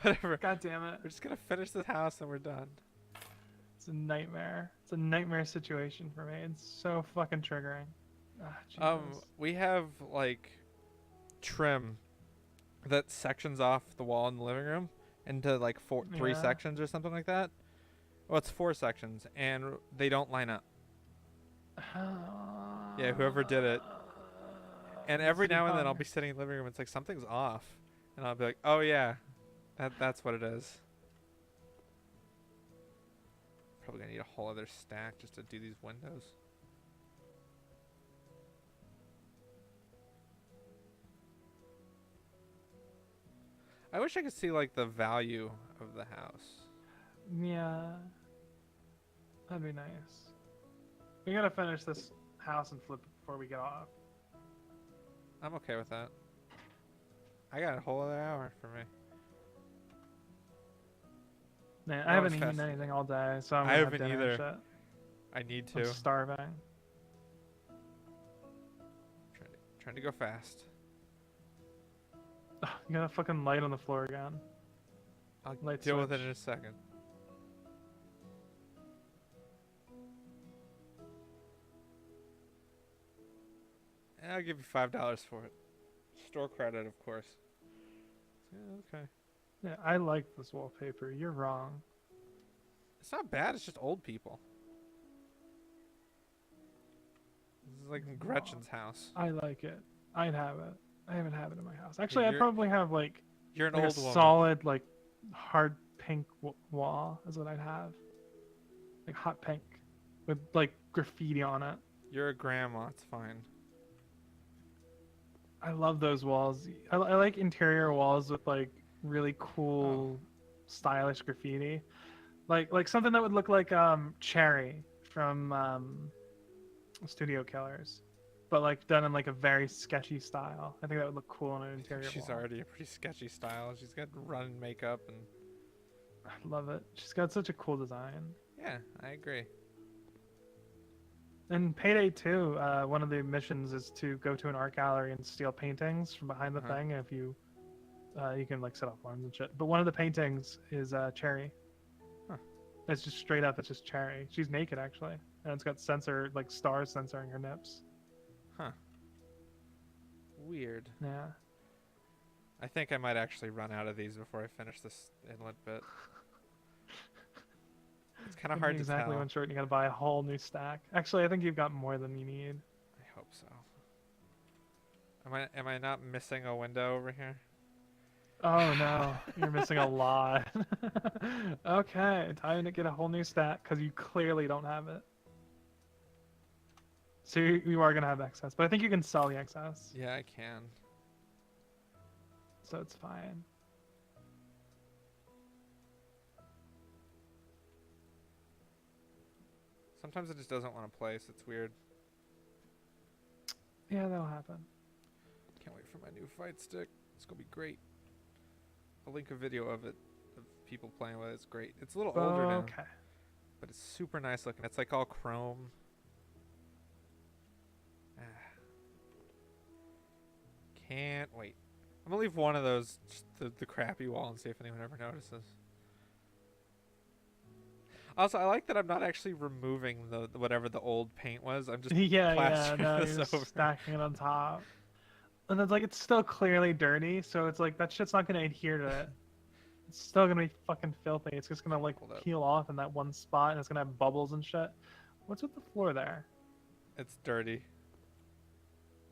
Whatever. God damn it. We're just gonna finish this house and we're done. It's a nightmare. It's a nightmare situation for me. It's so fucking triggering. Jesus. We have like trim that sections off the wall in the living room into like three Yeah. sections or something like that. Well, it's 4 sections and they don't line up. Yeah, whoever did it. And every now and then I'll be sitting in the living room. It's like something's off, and I'll be like, "Oh yeah, that's what it is." Probably gonna need a whole other stack just to do these windows. I wish I could see like the value of the house. Yeah. That'd be nice. We gotta finish this house and flip it before we get off. I'm okay with that. I got a whole other hour for me. Man, No, I haven't it's eaten fast. anything all day, so I'm I gonna have haven't dinner and either. shit. I need I'm to. starving. Trying to go fast. Ugh, you got a fucking light on the floor again. I'll Light deal with it switch. in a second. And I'll give you $5 for it. Store credit, of course. Yeah, okay. Yeah, I like this wallpaper. You're wrong. It's not bad. It's just old people. This is like in Gretchen's house. I like it. I'd have it. I haven't have it in my house. Actually, I'd you're- probably have like You're an a old woman. solid, like hard pink wall is what I'd have. Like hot pink with like graffiti on it. You're a grandma. It's fine. I love those walls. I like interior walls with like really cool, stylish graffiti, like something that would look like Cherry from Studio Killers, but like done in like a very sketchy style. I think that would look cool in an interior She's wall. already a pretty sketchy style. She's got run makeup and I love it. She's got such a cool design. Yeah, I agree. In Payday 2, one of the missions is to go to an art gallery and steal paintings from behind the Uh-huh. thing. And if you can like set off alarms and shit. But one of the paintings is Cherry. Huh. It's just straight up. It's just Cherry. She's naked actually, and it's got like stars censoring her nips. Huh. Weird. Yeah. I think I might actually run out of these before I finish this inlet bit. It's kind of hard to exactly tell. one short. You gotta buy a whole new stack. Actually, I think you've got more than you need. I hope so. Am I not missing a window over here? Oh no, you're missing a lot. Okay, time to get a whole new stack because you clearly don't have it. So you are gonna have excess, but I think you can sell the excess, Yeah, I can. so it's fine. Sometimes it just doesn't want to place. It's weird. Yeah, that'll happen. Can't wait for my new fight stick. It's gonna be great. I'll link a video of it, of people playing with it. It's great. It's a little older now, Okay. but it's super nice looking. It's like all chrome. Ah. Can't wait. I'm gonna leave one of those, just the crappy wall, and see if anyone ever notices. Also, I like that I'm not actually removing the whatever the old paint was. I'm just Yeah, plastering no, this you're over. stacking it on top. And it's like it's still clearly dirty, so it's like that shit's not gonna adhere to it. It's still gonna be fucking filthy. It's just gonna like Hold up. peel off in that one spot, and it's gonna have bubbles and shit. What's with the floor there? It's dirty.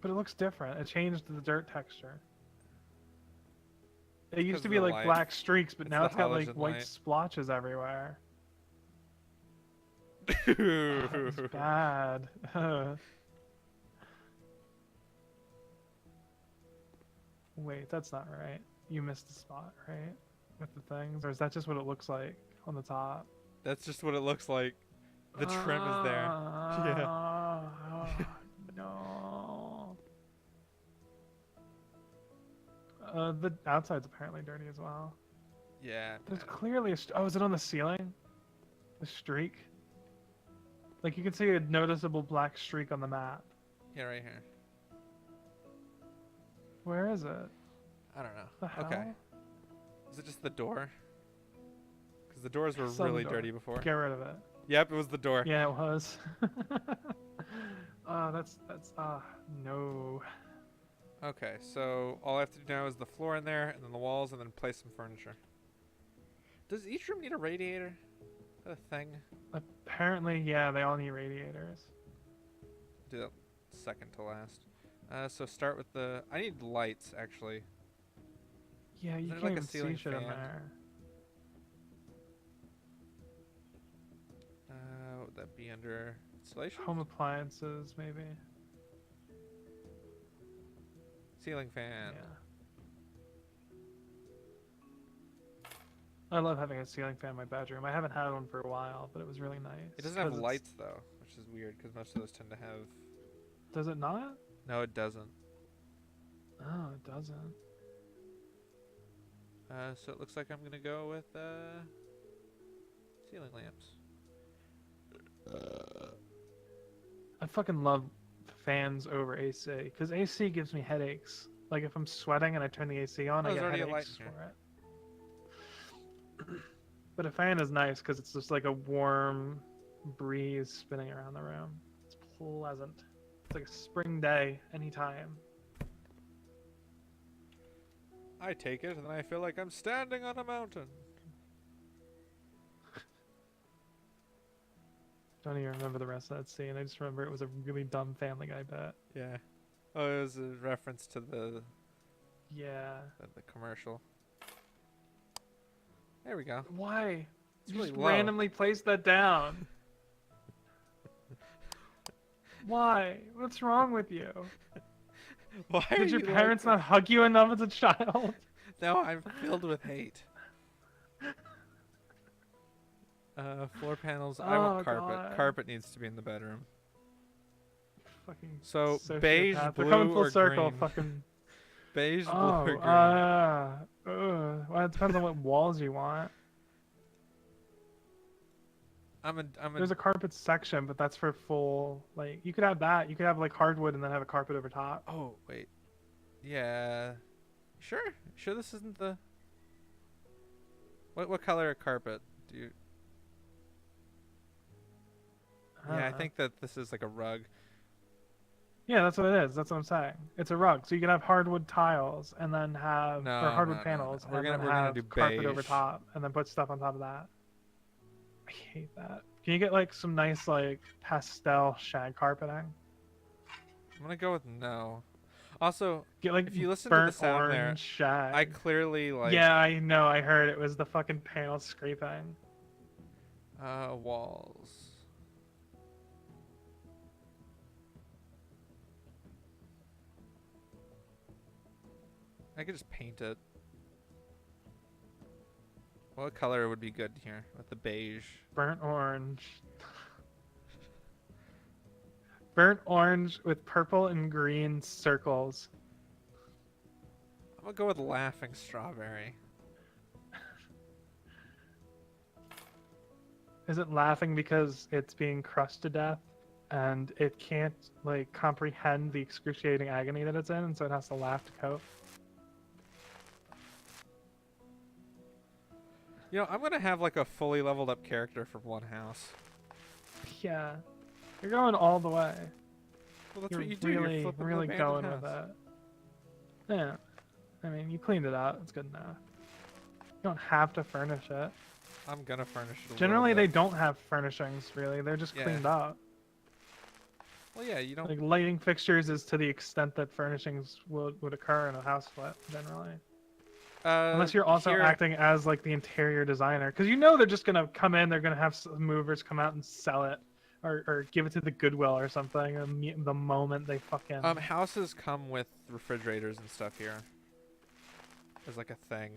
But it looks different. It changed the dirt texture. It used Because to of be the like light. black streaks, but It's now the it's got like halogen white light. splotches everywhere. Oh, it's bad. Wait, that's not right. You missed the spot, right? With the things? Or is that just what it looks like on the top? That's just what it looks like. The trim is there. Yeah. No. The outside's apparently dirty as well. Yeah. There's man. clearly oh, is it on the ceiling? The streak? Like you can see a noticeable black streak on the map. Yeah, right here. Where is it? I don't know. The hell? Okay. Is it just the door? Because the doors were It's on the really door. dirty before. Get rid of it. Yep, it was the door. Yeah, it was. That's no. Okay, so all I have to do now is the floor in there, and then the walls, and then place some furniture. Does each room need a radiator? Is that a thing? Apparently, yeah, they all need radiators. Do that second to last. So start with the. I need lights actually. Yeah, you there can't like a even see ceiling shit in fan? there. What would that be under installation? Home appliances, maybe. Ceiling fan. Yeah. I love having a ceiling fan in my bedroom. I haven't had one for a while, but it was really nice. It doesn't have 'cause it's- lights though, which is weird because most of those tend to have. Does it not? No, it doesn't. Oh, it doesn't. So it looks like I'm gonna go with ceiling lamps. I fucking love fans over AC because AC gives me headaches. Like if I'm sweating and I turn the AC on, Oh, I there's get already a light headaches in here. for it. But a fan is nice because it's just like a warm breeze spinning around the room. It's pleasant. It's like a spring day anytime. I take it, and I feel like I'm standing on a mountain. Don't even remember the rest of that scene. I just remember it was a really dumb Family Guy bit. Yeah. Oh, it was a reference to the Yeah. commercial. There we go. Why? It's You really just low. randomly placed that down. Why? What's wrong with you? Why are Did your you like parents this? not hug you enough as a child? No, I'm filled with hate. Floor panels. I want Oh, carpet. God. Carpet needs to be in the bedroom. Fucking So sociopath. beige, They're blue, coming full or circle. green? Fucking. Beige, blue, Oh, or green? well, it depends on what walls you want. There's a carpet section, but that's for full. Like you could have that. You could have like hardwood and then have a carpet over top. Oh wait. Yeah. Sure. Sure. This isn't the. What color carpet do you? Yeah, I think that this is like a rug. Yeah, that's what it is. That's what I'm saying. It's a rug, so you can have hardwood tiles and then have or hardwood panels We're and gonna then we're gonna have do carpet over beige. top and then put stuff on top of that. I hate that. Can you get like some nice like pastel shag carpeting? I'm gonna go with no. Also, Get like if you listen to the burnt sound orange there, shag. I clearly like. Yeah, I know. I heard it was the fucking panel scraping. Walls. I could just paint it. What color would be good here with the beige? Burnt orange. Burnt orange with purple and green circles. I'm gonna go with laughing strawberry. Is it laughing because it's being crushed to death and it can't like comprehend the excruciating agony that it's in, and so it has to laugh to cope? You know, I'm gonna have like a fully leveled up character from one house. Yeah, you're going all the way. Well, that's You're what you do. really, You're flipping really the going abandoned with house. it. Yeah, I mean, you cleaned it out. It's good enough. You don't have to furnish it. I'm gonna furnish it. Generally, a they little bit. don't have furnishings. Really, they're just Yeah. cleaned up. Well, yeah, you don't. Like lighting fixtures is to the extent that furnishings would occur in a house flip. Generally. Unless you're also here- acting as like the interior designer, because you know they're just gonna come in, they're gonna have movers come out and sell it, or give it to the Goodwill or something. The moment they fucking houses come with refrigerators and stuff here. As like a thing.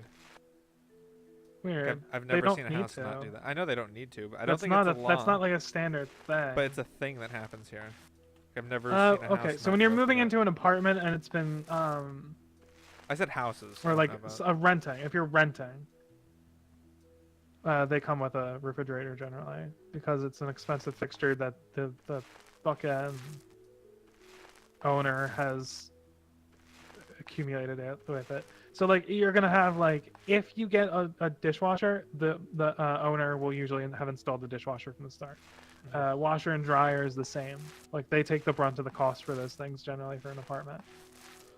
Like, weird. I've They never don't seen a need house to. not do that. I know they don't need to, but I don't That's think not it's a law. that's not like a standard thing. But it's a thing that happens here. I've never seen a house. Okay, so not when you're go through moving that. into an apartment and it's been I said houses. I or don't like know about- renting, if you're renting, they come with a refrigerator generally because it's an expensive fixture that the fucking owner has accumulated it with it. So like you're gonna have like if you get a dishwasher, the owner will usually have installed the dishwasher from the start. Washer and dryer is the same. Like they take the brunt of the cost for those things generally for an apartment.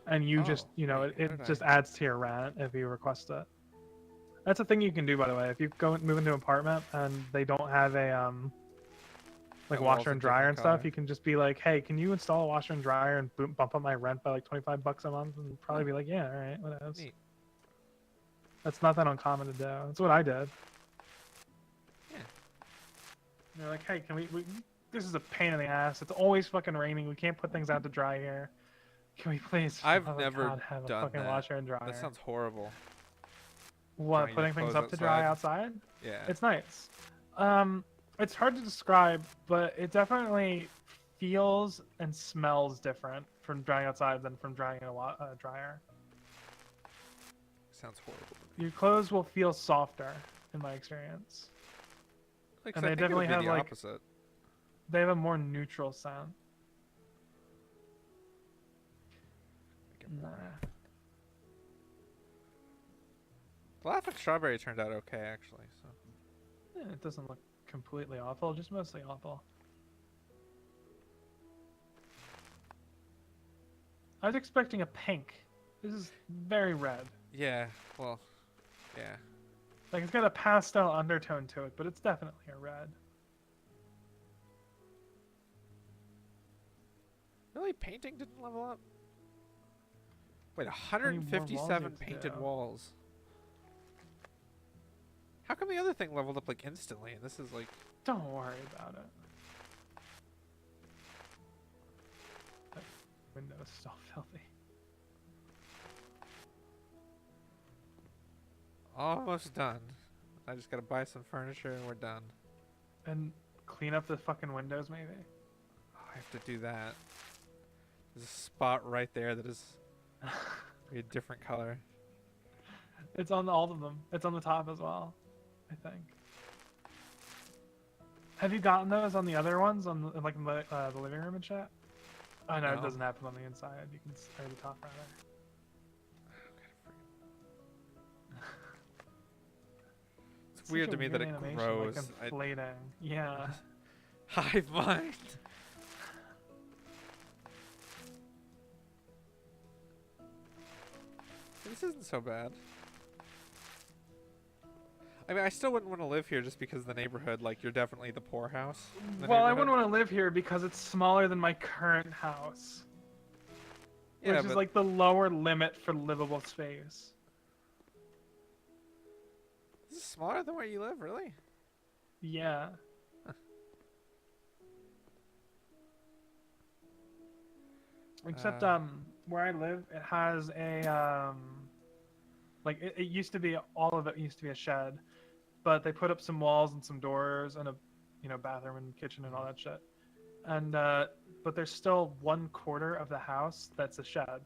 And you just, Oh, you know, wait, it how did just I- adds to your rent if you request it. That's a thing you can do, by the way. If you move into an apartment and they don't have a like The walls washer a and dryer different and stuff, color. you can just be like, "Hey, can you install a washer and dryer and bump up my rent by like $25 a month?" And probably be like, "Yeah, all right, whatever." Neat. That's not that uncommon to do. That's what I did. Yeah. And they're like, "Hey, can we? This is a pain in the ass. It's always fucking raining. We can't put things out to dry here. Can we please? I've for the love of never God, have a done fucking that. washer and dryer." That sounds horrible. What, drying your putting things clothes up to dry outside. outside? Yeah. It's nice. It's hard to describe, but it definitely feels and smells different from drying outside than from drying in a dryer. Sounds horrible. Your clothes will feel softer, in my experience. Like, And I they think it would definitely be have, the like- opposite. They have a more neutral scent. Nah. The laughing strawberry turned out okay, actually. So It doesn't look completely awful, just mostly awful. I was expecting a pink. This is very red. yeah, well, yeah. Like it's got a pastel undertone to it, but it's definitely a red. Really, painting didn't level up. Wait, many more walls do you 157 have to painted do? walls. How come the other thing leveled up like instantly, and this is like? Don't worry about it. That window's so filthy. Almost done. I just gotta buy some furniture and we're done. And clean up the fucking windows, maybe. Oh, I have to do that. There's a spot right there that is a different color. It's on all of them. It's on the top as well, I think. Have you gotten those on the other ones on the, like in the living room and shit? Oh no, it No. doesn't happen on the inside. You can or the top rather. It's Such weird a to me that it animation, grows. Like inflating. Yeah. Hive mind. This isn't so bad. I mean, I still wouldn't want to live here just because of the neighborhood. Like, you're definitely the poorhouse. in the Well, I neighborhood. wouldn't want to live here because it's smaller than my current house, Yeah, which is but like the lower limit for livable space. this is smaller than where you live, really? Yeah. Except where I live, it has a like it used to be all of it used to be a shed, but they put up some walls and some doors and a bathroom and kitchen and all that shit. And but there's still 1/4 of the house that's a shed.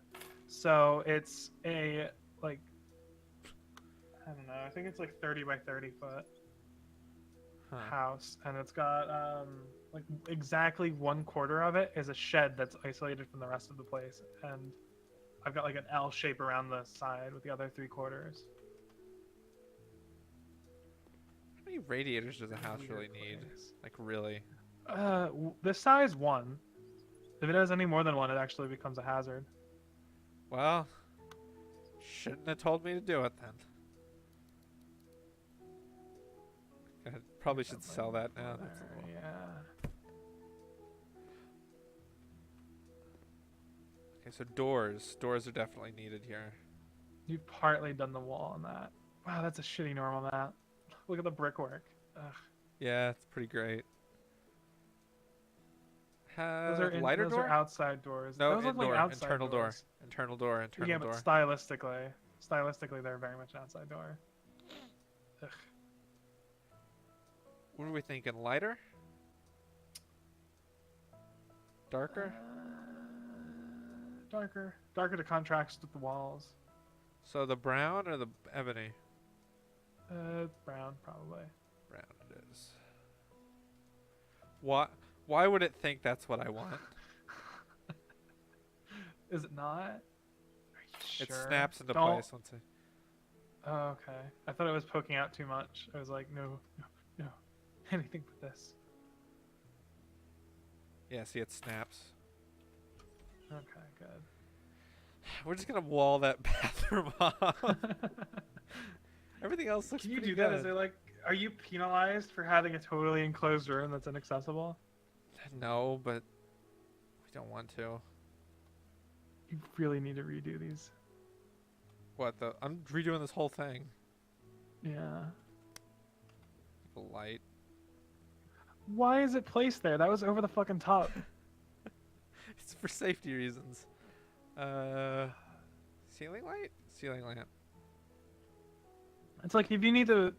So it's a like I don't know, I think it's like 30 by 30 foot Huh. house, and it's got like exactly 1/4 of it is a shed that's isolated from the rest of the place, and I've got like an L shape around the side with the other 3/4. How many radiators does a house really Weird need? place. Like, really? This size one. If it has any more than one, it actually becomes a hazard. Well, shouldn't have told me to do it then. I probably should sell that now. That's a little... Yeah. Okay, so doors. Doors are definitely needed here. You've partly done the wall on that. Wow, that's a shitty normal map. Look at the brickwork. Ugh. Yeah, it's pretty great. Those are Lighter those door? are outside doors. No, Those look indoor. like outside Internal door. doors. Internal door. Internal Yeah, door. but stylistically, they're very much an outside door. Ugh. What are we thinking? Lighter? Darker? Darker to contrast with the walls. So the brown or the ebony? Brown probably. Brown it is. Why would it think that's what I want? Is it not? Are you sure? It snaps into Don't- place once I... Oh, okay. I thought it was poking out too much. I was like, no, anything but this. Yeah, see, it snaps. Okay, good. We're just gonna wall that bathroom off. Everything else looks Can you pretty do that? good. Is there like, are you penalized for having a totally enclosed room that's inaccessible? No, but we don't want to. You really need to redo these. What the? I'm redoing this whole thing. Yeah. The light. Why is it placed there? That was over the fucking top. It's for safety reasons. Ceiling light? Ceiling lamp. It's like if you need to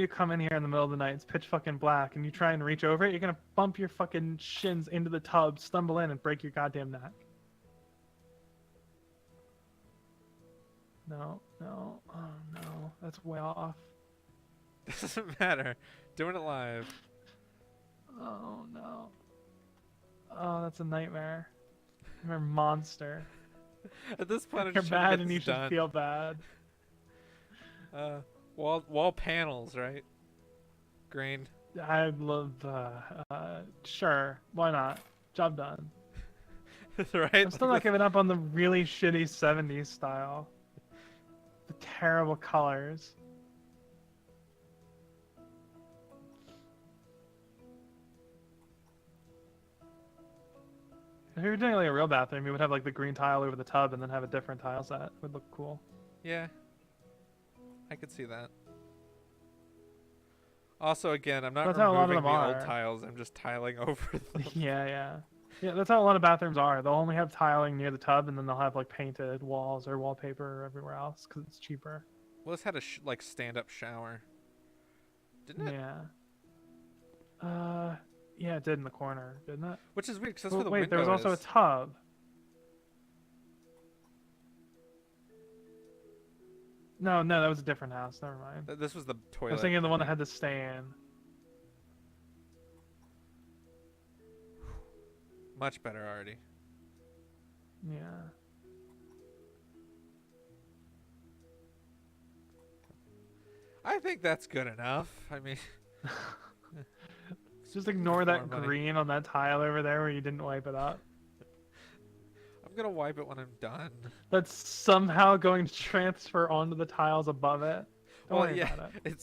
come in here in the middle of the night, it's pitch fucking black, and you try and reach over it, you're gonna bump your fucking shins into the tub, stumble in, and break your goddamn neck. No, oh no, that's way off. Doesn't matter. Doing it live. Oh no. Oh, that's a nightmare. You're a monster. At this point, I'm You're just trying to bad get and you this should done. feel bad. Wall panels, right? Grain. I'd love, sure, why not? Job done. Right? I'm still not giving up on the really shitty 70s style. The terrible colors. If you were doing like a real bathroom, you would have like the green tile over the tub and then have a different tile set. It would look cool. Yeah. I could see that. Also, again, I'm not That's how a lot of removing the them old are. tiles. I'm just tiling over them. Yeah. Yeah, that's how a lot of bathrooms are. They'll only have tiling near the tub, and then they'll have like painted walls or wallpaper everywhere else because it's cheaper. Well, this had a like stand-up shower, didn't it? Yeah. Yeah, it did in the corner, didn't it? Which is weird because that's Oh, where the wait, window there was also is. a tub. No, that was a different house. Never mind. This was the I toilet. was thinking of the one that had the stand. Much better already. Yeah. I think that's good enough. I mean, Just ignore more that money. green on that tile over there where you didn't wipe it up. I'm gonna wipe it when I'm done. That's somehow going to transfer onto the tiles above it. Don't Well, worry yeah, about it.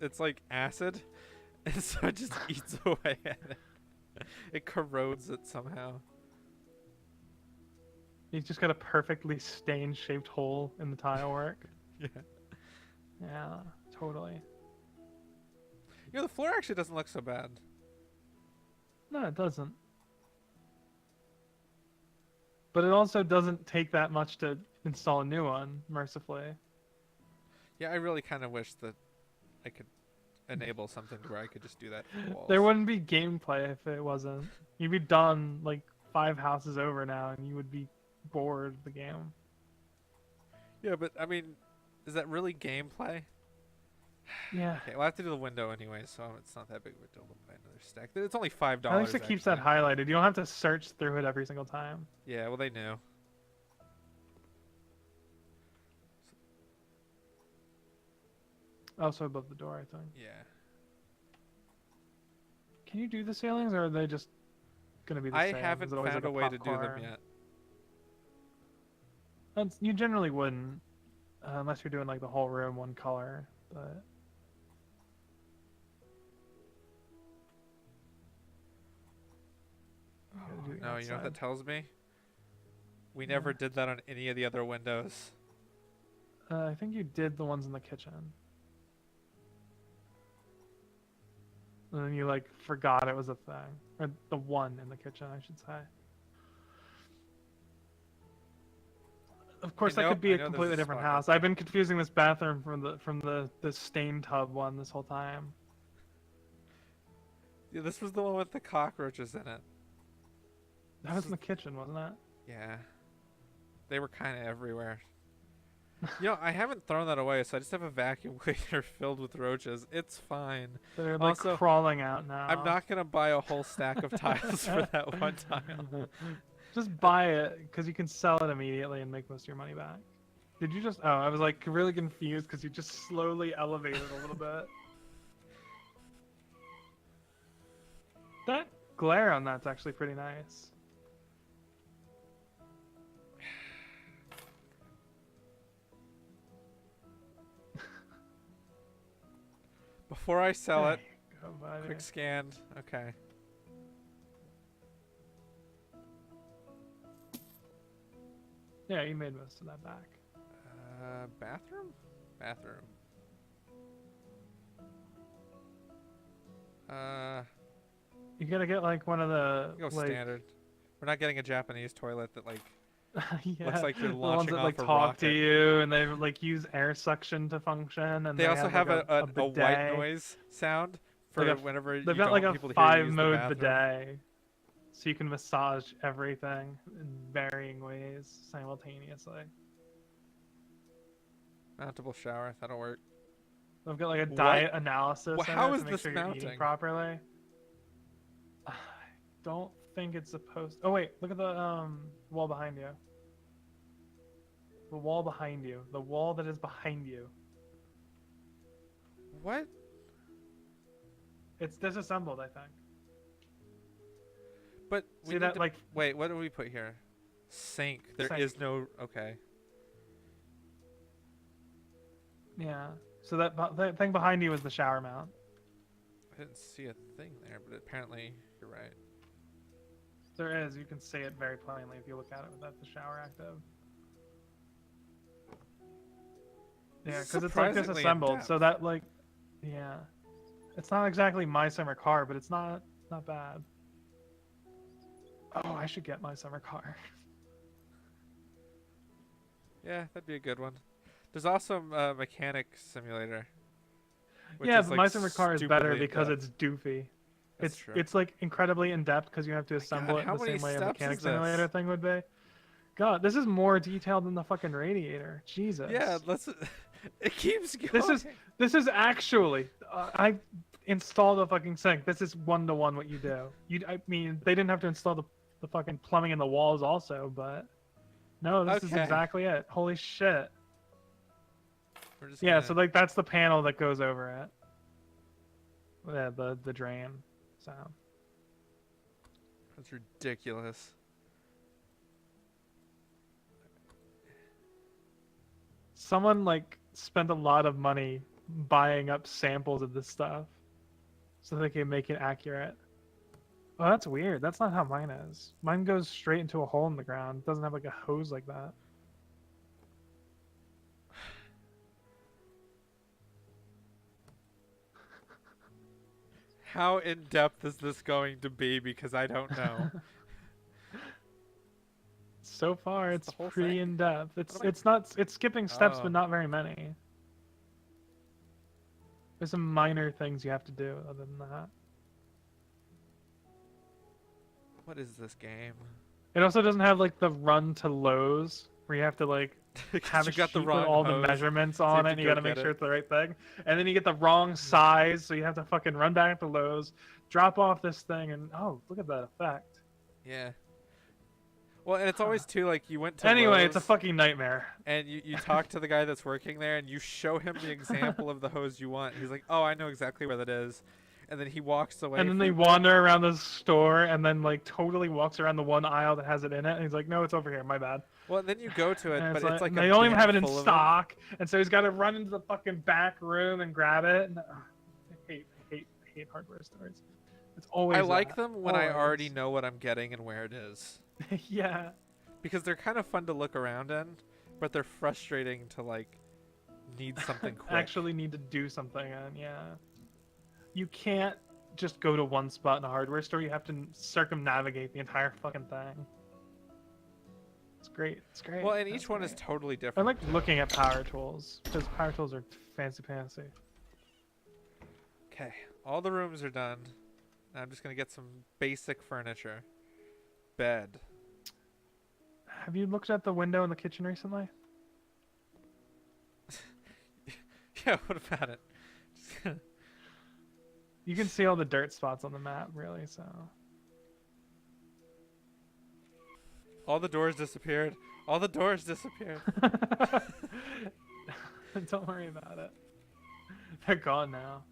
it's like acid, and so it just eats away at it. It corrodes it somehow. He's just got a perfectly stain shaped hole in the tile work. Yeah. Yeah, totally. You know, the floor actually doesn't look so bad. No, it doesn't. But it also doesn't take that much to install a new one, mercifully. Yeah, I really kind of wish that I could enable something where I could just do that to the walls. There wouldn't be gameplay if it wasn't. You'd be done like 5 houses over now and you would be bored of the game. Yeah, but I mean, is that really gameplay? Yeah. Okay, we'll have to do the window anyway, so it's not that big of a deal to buy another stack. It's only $5. At least it keeps that actually. highlighted. You don't have to search through it every single time. Yeah, well, they knew. Also above the door, I think. Yeah. Can you do the ceilings, or are they just gonna be the I same? haven't Is it always found like a way to do them popcorn? yet. You generally wouldn't, unless you're doing like the whole room one color. But you gotta do the No, you know what that outside. tells me? We never Yeah. did that on any of the other windows. I think you did the ones in the kitchen. And then you like forgot it was a thing. Or the one in the kitchen, I should say. Of course, I that know- could be I a know there's completely a different spot right house. I've been confusing this bathroom from the stain tub one this whole time. Yeah, this was the one with the cockroaches in it. That was in the kitchen, wasn't it? Yeah. They were kind of everywhere. You know, I haven't thrown that away, so I just have a vacuum cleaner filled with roaches. It's fine. They're like Also, crawling out now. I'm not going to buy a whole stack of tiles for that one tile. Just buy it because you can sell it immediately and make most of your money back. Did you just? Oh, I was like really confused because you just slowly elevated a little bit. That glare on that's actually pretty nice. Before I sell it, There you go, buddy. quick scan. Okay. Yeah, you made most of that back. Bathroom? Bathroom. You gotta get like one of the Go like, standard. We're not getting a Japanese toilet that, like, yeah, looks like you're the ones launching that off like a talk to rocket. you and they like use air suction to function. And They also have like, a white bidet. noise sound for Like whenever you They've don't got like want a people to hear you use the 5-mode bathroom. bidet, so you can massage everything in varying ways simultaneously. Mountable shower. That'll work. They've got like a What? diet analysis. Well, in how it is to make this sure you're eating mounting? properly. I don't think it's supposed. Oh wait, look at the wall behind you. The wall behind you. The wall that is behind you. What? It's disassembled, I think. But we See need that to- like Wait, what do we put here? Sink. There is Sink. no. Okay. yeah. So that thing behind you is the shower mount. I didn't see a thing there, but apparently you're right. There is. You can see it very plainly if you look at it without the shower active. This Yeah, is because it's like surprisingly disassembled, so in-depth. that like, yeah, it's not exactly my summer car, but it's not bad. Oh, I should get my summer car. Yeah, that'd be a good one. There's also a mechanic simulator. which Yeah, is, but like, my summer car is better stupidly because in-depth. it's doofy. That's true. It's like incredibly in depth because you have to My God, assemble it how in the many same way a steps mechanic is this? simulator thing would be. God, this is more detailed than the fucking radiator. Jesus. Yeah, let's. It keeps going. This is actually install the fucking sink. This is 1-to-1 what you do. I mean, they didn't have to install the fucking plumbing in the walls also, but no, this is Okay. exactly it. Holy shit. We're just Yeah, gonna... so like that's the panel that goes over it. Yeah, the drain. So That's ridiculous. someone like spent a lot of money buying up samples of this stuff so they can make it accurate. Oh, that's weird. That's not how mine is. Mine goes straight into a hole in the ground. It doesn't have like a hose like that. How in depth is this going to be? Because I don't know. So far, It's it's the whole pretty thing? in depth. What am I- It's not. It's skipping steps, Oh. but not very many. There's some minor things you have to do other than that. What is this game? It also doesn't have like the run to Lowe's where you have to like 'Cause have a you got sheet the with wrong all the hose. measurements you on have it, to and you go got to make get sure it. it's the right thing. And then you get the wrong size, so you have to fucking run back to Lowe's, drop off this thing, and oh, look at that effect. Yeah. Well, and it's always too like you went to Anyway, it's a Lowe's fucking nightmare. and you talk to the guy that's working there and you show him the example of the hose you want. He's like, "Oh, I know exactly where that is," and then he walks away. And then they from it. wander around the store and then like totally walks around the one aisle that has it in it, and he's like, "No, it's over here. My bad." Well, and then you go to it, And but it's like and a they don't even have it in bin full of them. stock, and so he's got to run into the fucking back room and grab it. And, I hate hardware stores. It's always. I like that. them when I already Always. know what I'm getting and where it is, Yeah. because they're kind of fun to look around in, but they're frustrating to like need something quick. Actually need to do something and yeah. You can't just go to one spot in a hardware store. You have to circumnavigate the entire fucking thing. It's great. It's great. Well, and That's each one is great. totally I different. like looking at power tools because power tools are fancy. Okay, all the rooms are done. Now I'm just gonna get some basic furniture. Bed. Have you looked at the window in the kitchen recently? Yeah, what about it? Just gonna- You can see all the dirt spots on the map, really. So all the doors disappeared. All the doors disappeared. don't worry about it. They're gone now.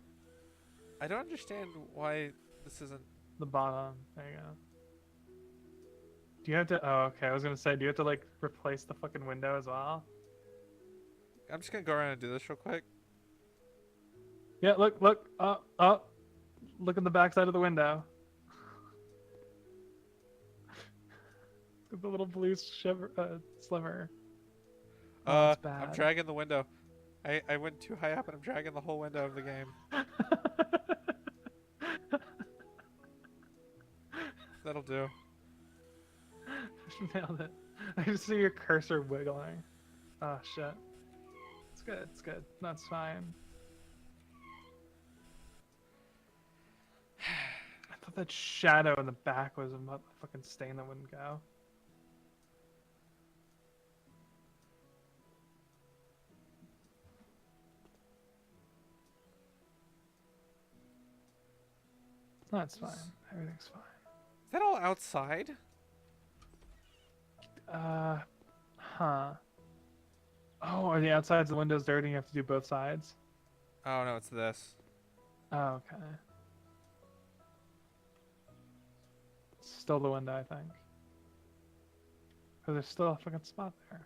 I don't understand why this isn't. The bottom. There you go. Do you have to? Oh, okay. I was gonna say, do you have to like replace the fucking window as well? I'm just gonna go around and do this real quick. Yeah. Look. Up. Look at the backside of the window. The little blue sliver. Oh, that's I'm bad. dragging the window. I went too high up and I'm dragging the whole window of the game. That'll do. Nailed it. I just see your cursor wiggling. Oh shit. It's good. It's good. That's fine. I thought that shadow in the back was a fucking stain that wouldn't go. That's fine. Everything's fine. Is that all outside? Huh. Oh, are the outsides of the windows dirty and you have to do both sides? Oh no, it's this. Oh, okay. Still the window, I think. Because there's still a fucking spot there.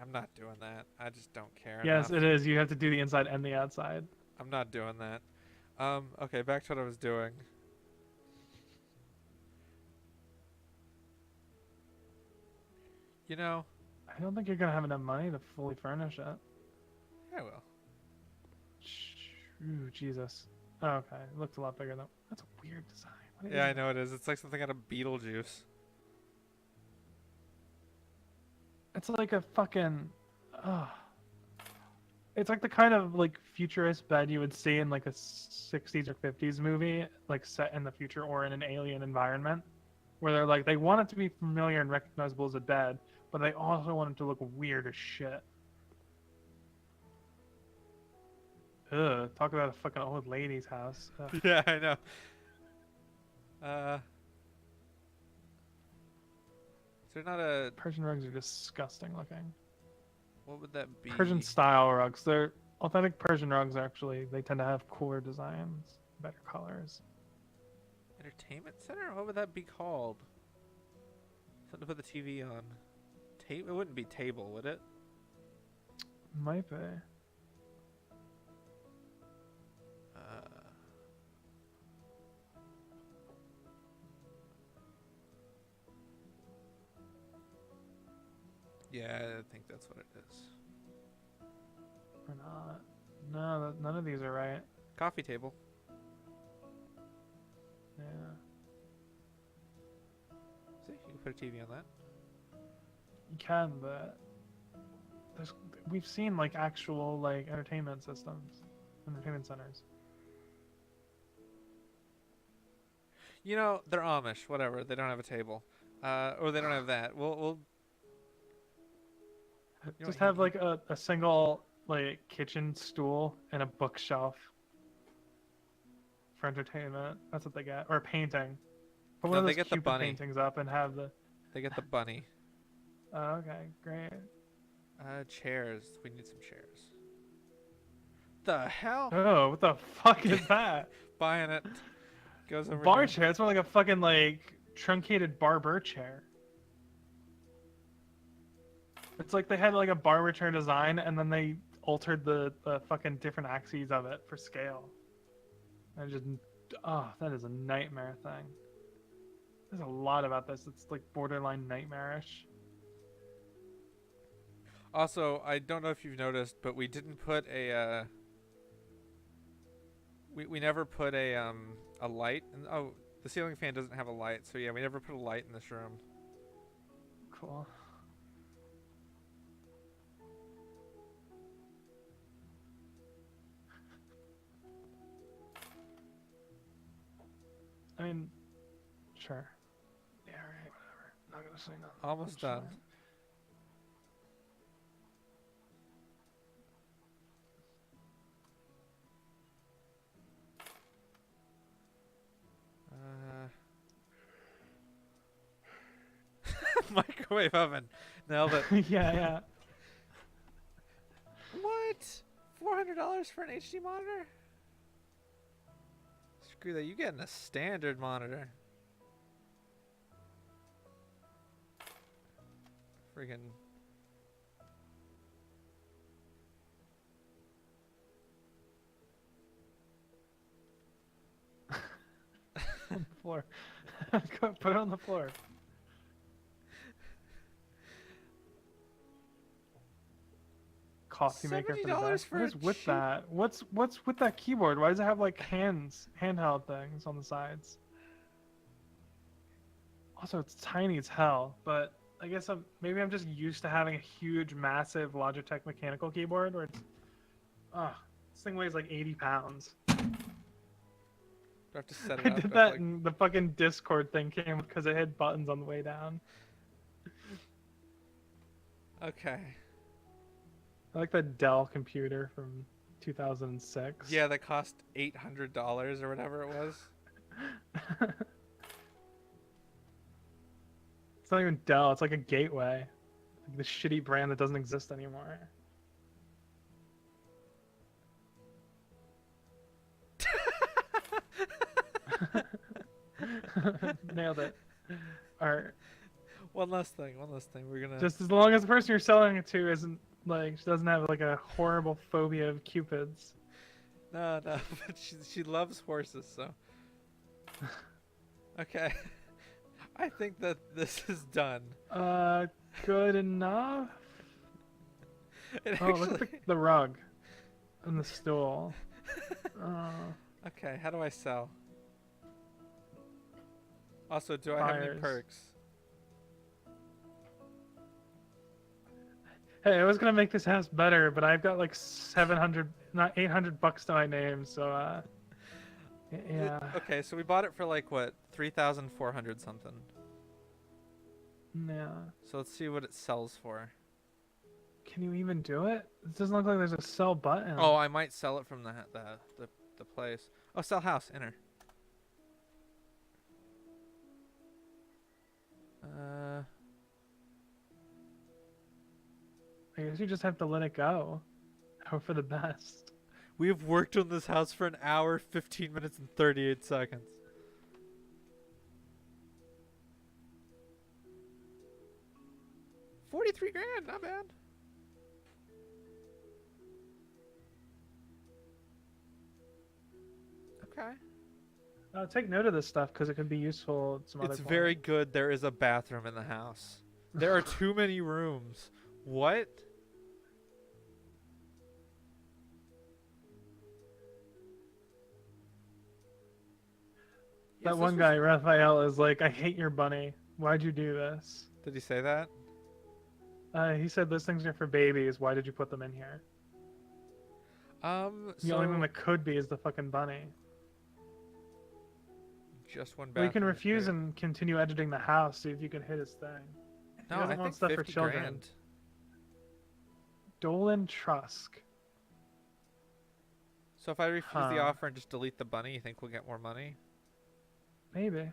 I'm not doing that. I just don't care. Yes, enough. it is. You have to do the inside and the outside. I'm not doing that. Okay, back to what I was doing. You know, I don't think you're gonna have enough money to fully furnish it. I will. Ooh, Jesus. Oh, okay. It looks a lot bigger though. That's a weird design. What Yeah, I is know it is. It's like something out of Beetlejuice. It's like a fucking. It's like the kind of like futurist bed you would see in like a 60s or 50s movie, like set in the future or in an alien environment, where they're like they want it to be familiar and recognizable as a bed, but they also want it to look weird as shit. Ugh, talk about a fucking old lady's house. Ugh. Yeah, I know. Is there not a... Persian rugs are disgusting looking. What would that be? Persian style rugs. They're authentic Persian rugs. Actually, they tend to have cooler designs, better colors. Entertainment center? What would that be called? Something to put the TV on. It wouldn't be table, would it? Might be. Yeah, I think that's what it is. Or not. No, none of these are right. Coffee table. Yeah. See, you can put a TV on that. You can, but we've seen like actual like entertainment systems, entertainment centers. You know, they're Amish. Whatever. They don't have a table. Or they don't have that. We'll You Just know, have like a single like kitchen stool and a bookshelf for entertainment. That's what they get. Or a painting. Put one No, of they those get the Cupid bunny. paintings up and have the. They get the bunny. Oh, okay, great. Chairs. We need some chairs. The hell? Oh, what the fuck is that? Buying it. Goes over Bar here. chair. It's more like a fucking like truncated barber chair. It's like they had like a barber chair design and then they altered the fucking different axes of it for scale. And just, that is a nightmare thing. There's a lot about this. It's like borderline nightmarish. Also, I don't know if you've noticed, but we didn't put a we never put a light. Oh, the ceiling fan doesn't have a light, so yeah, we never put a light in this room. Cool. I mean, sure. Yeah, right, whatever. Not gonna say nothing. Almost It's done. fine. Microwave oven. Nailed it. Yeah, yeah. What? $400 for an HD monitor? Screw that. You getting a standard monitor. Friggin'. On the floor. Go put it on the floor. Coffee maker for the $70 desk. for What a is with cheap- that? What's with that keyboard? Why does it have like handheld things on the sides? Also, it's tiny as hell, but I guess maybe I'm just used to having a huge, massive Logitech mechanical keyboard where it's, this thing weighs like 80 pounds. Do I have to set it I up? did Do I have that to, like- and the fucking Discord thing came because it had buttons on the way down. Okay. I like that Dell computer from 2006. Yeah, that cost $800 or whatever it was. It's not even Dell, it's like a Gateway. Like the shitty brand that doesn't exist anymore. Nailed it. Alright. One last thing. We're gonna. Just as long as the person you're selling it to isn't like, she doesn't have like a horrible phobia of cupids. No, but she loves horses, so. Okay. I think that this is done. Good enough. It Oh, look at actually- the rug and the stool. Oh. Okay, how do I sell? Also, do I have any Buyers. perks? Hey, I was gonna make this house better, but I've got like 700, not $800 to my name, so yeah. Okay, so we bought it for like what, 3,400 something. Yeah. So let's see what it sells for. Can you even do it? It doesn't look like there's a sell button. Oh, I might sell it from the place. Oh, sell house, enter. I guess you just have to let it go. Hope for the best. We have worked on this house for an hour, 15 minutes, and 38 seconds. $43,000, not bad. Okay. Take note of this stuff because it could be useful at some other It's point. very good. There is a bathroom in the house. There are too many rooms. What? Yes, That this one was- guy, Raphael, is like, I hate your bunny. Why'd you do this? Did he say that? He said those things are for babies. Why did you put them in here? The only thing So that could be is the fucking bunny. just one Well, you bathroom. can is refuse great. and continue editing the house, see if you can hit his thing. No, doesn't I want think stuff for 50 children. grand. Dolan Trusk. So if I refuse the Huh. offer and just delete the bunny, you think we'll get more money? Maybe.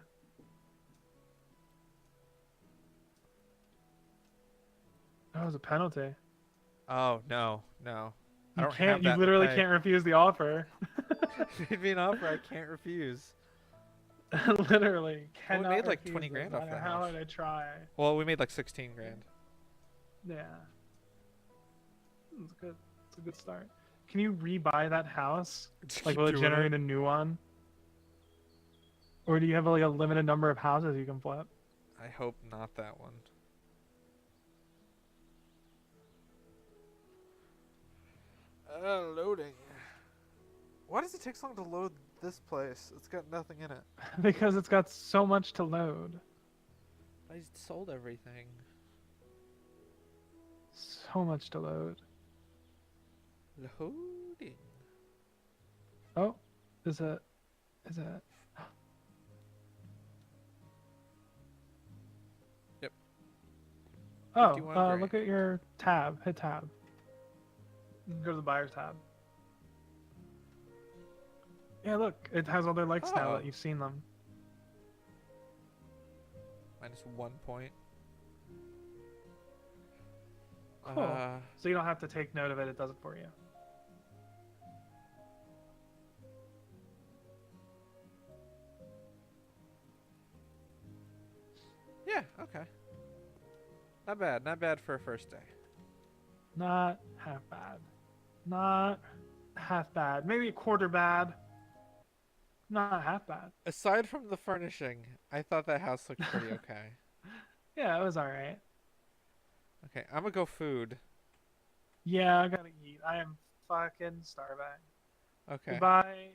That was a penalty. Oh no, no. I You don't can't. have You that to literally pay. can't refuse the offer. Made me an offer I can't refuse. Literally Well, we cannot. made like refuse 20 it, grand no off matter that how house. hard I try. Well, we made like 16 grand. Yeah. It's good. It's a good start. Can you rebuy that house? Just Like, keep will it doing generate a new one? Or do you have like a limited number of houses you can flip? I hope not that one. Loading. Why does it take so long to load this place? It's got nothing in it. Because it's got so much to load. I just sold everything. So much to load. Loading. Oh, is it? Is it? Yep. Oh, 51 grand. look at your tab. Hit tab. Go to the buyer's tab. Yeah, look, it has all their likes now Oh. that you've seen them. Minus 1 point. Cool. So you don't have to take note of it; it does it for you. Yeah, okay. Not bad. Not bad for a first day. Not half bad. Not half bad. Maybe a quarter bad. Not half bad. Aside from the furnishing, I thought that house looked pretty okay. Yeah, it was alright. Okay, I'm gonna go food. Yeah, I gotta eat. I am fucking starving. Okay. Goodbye,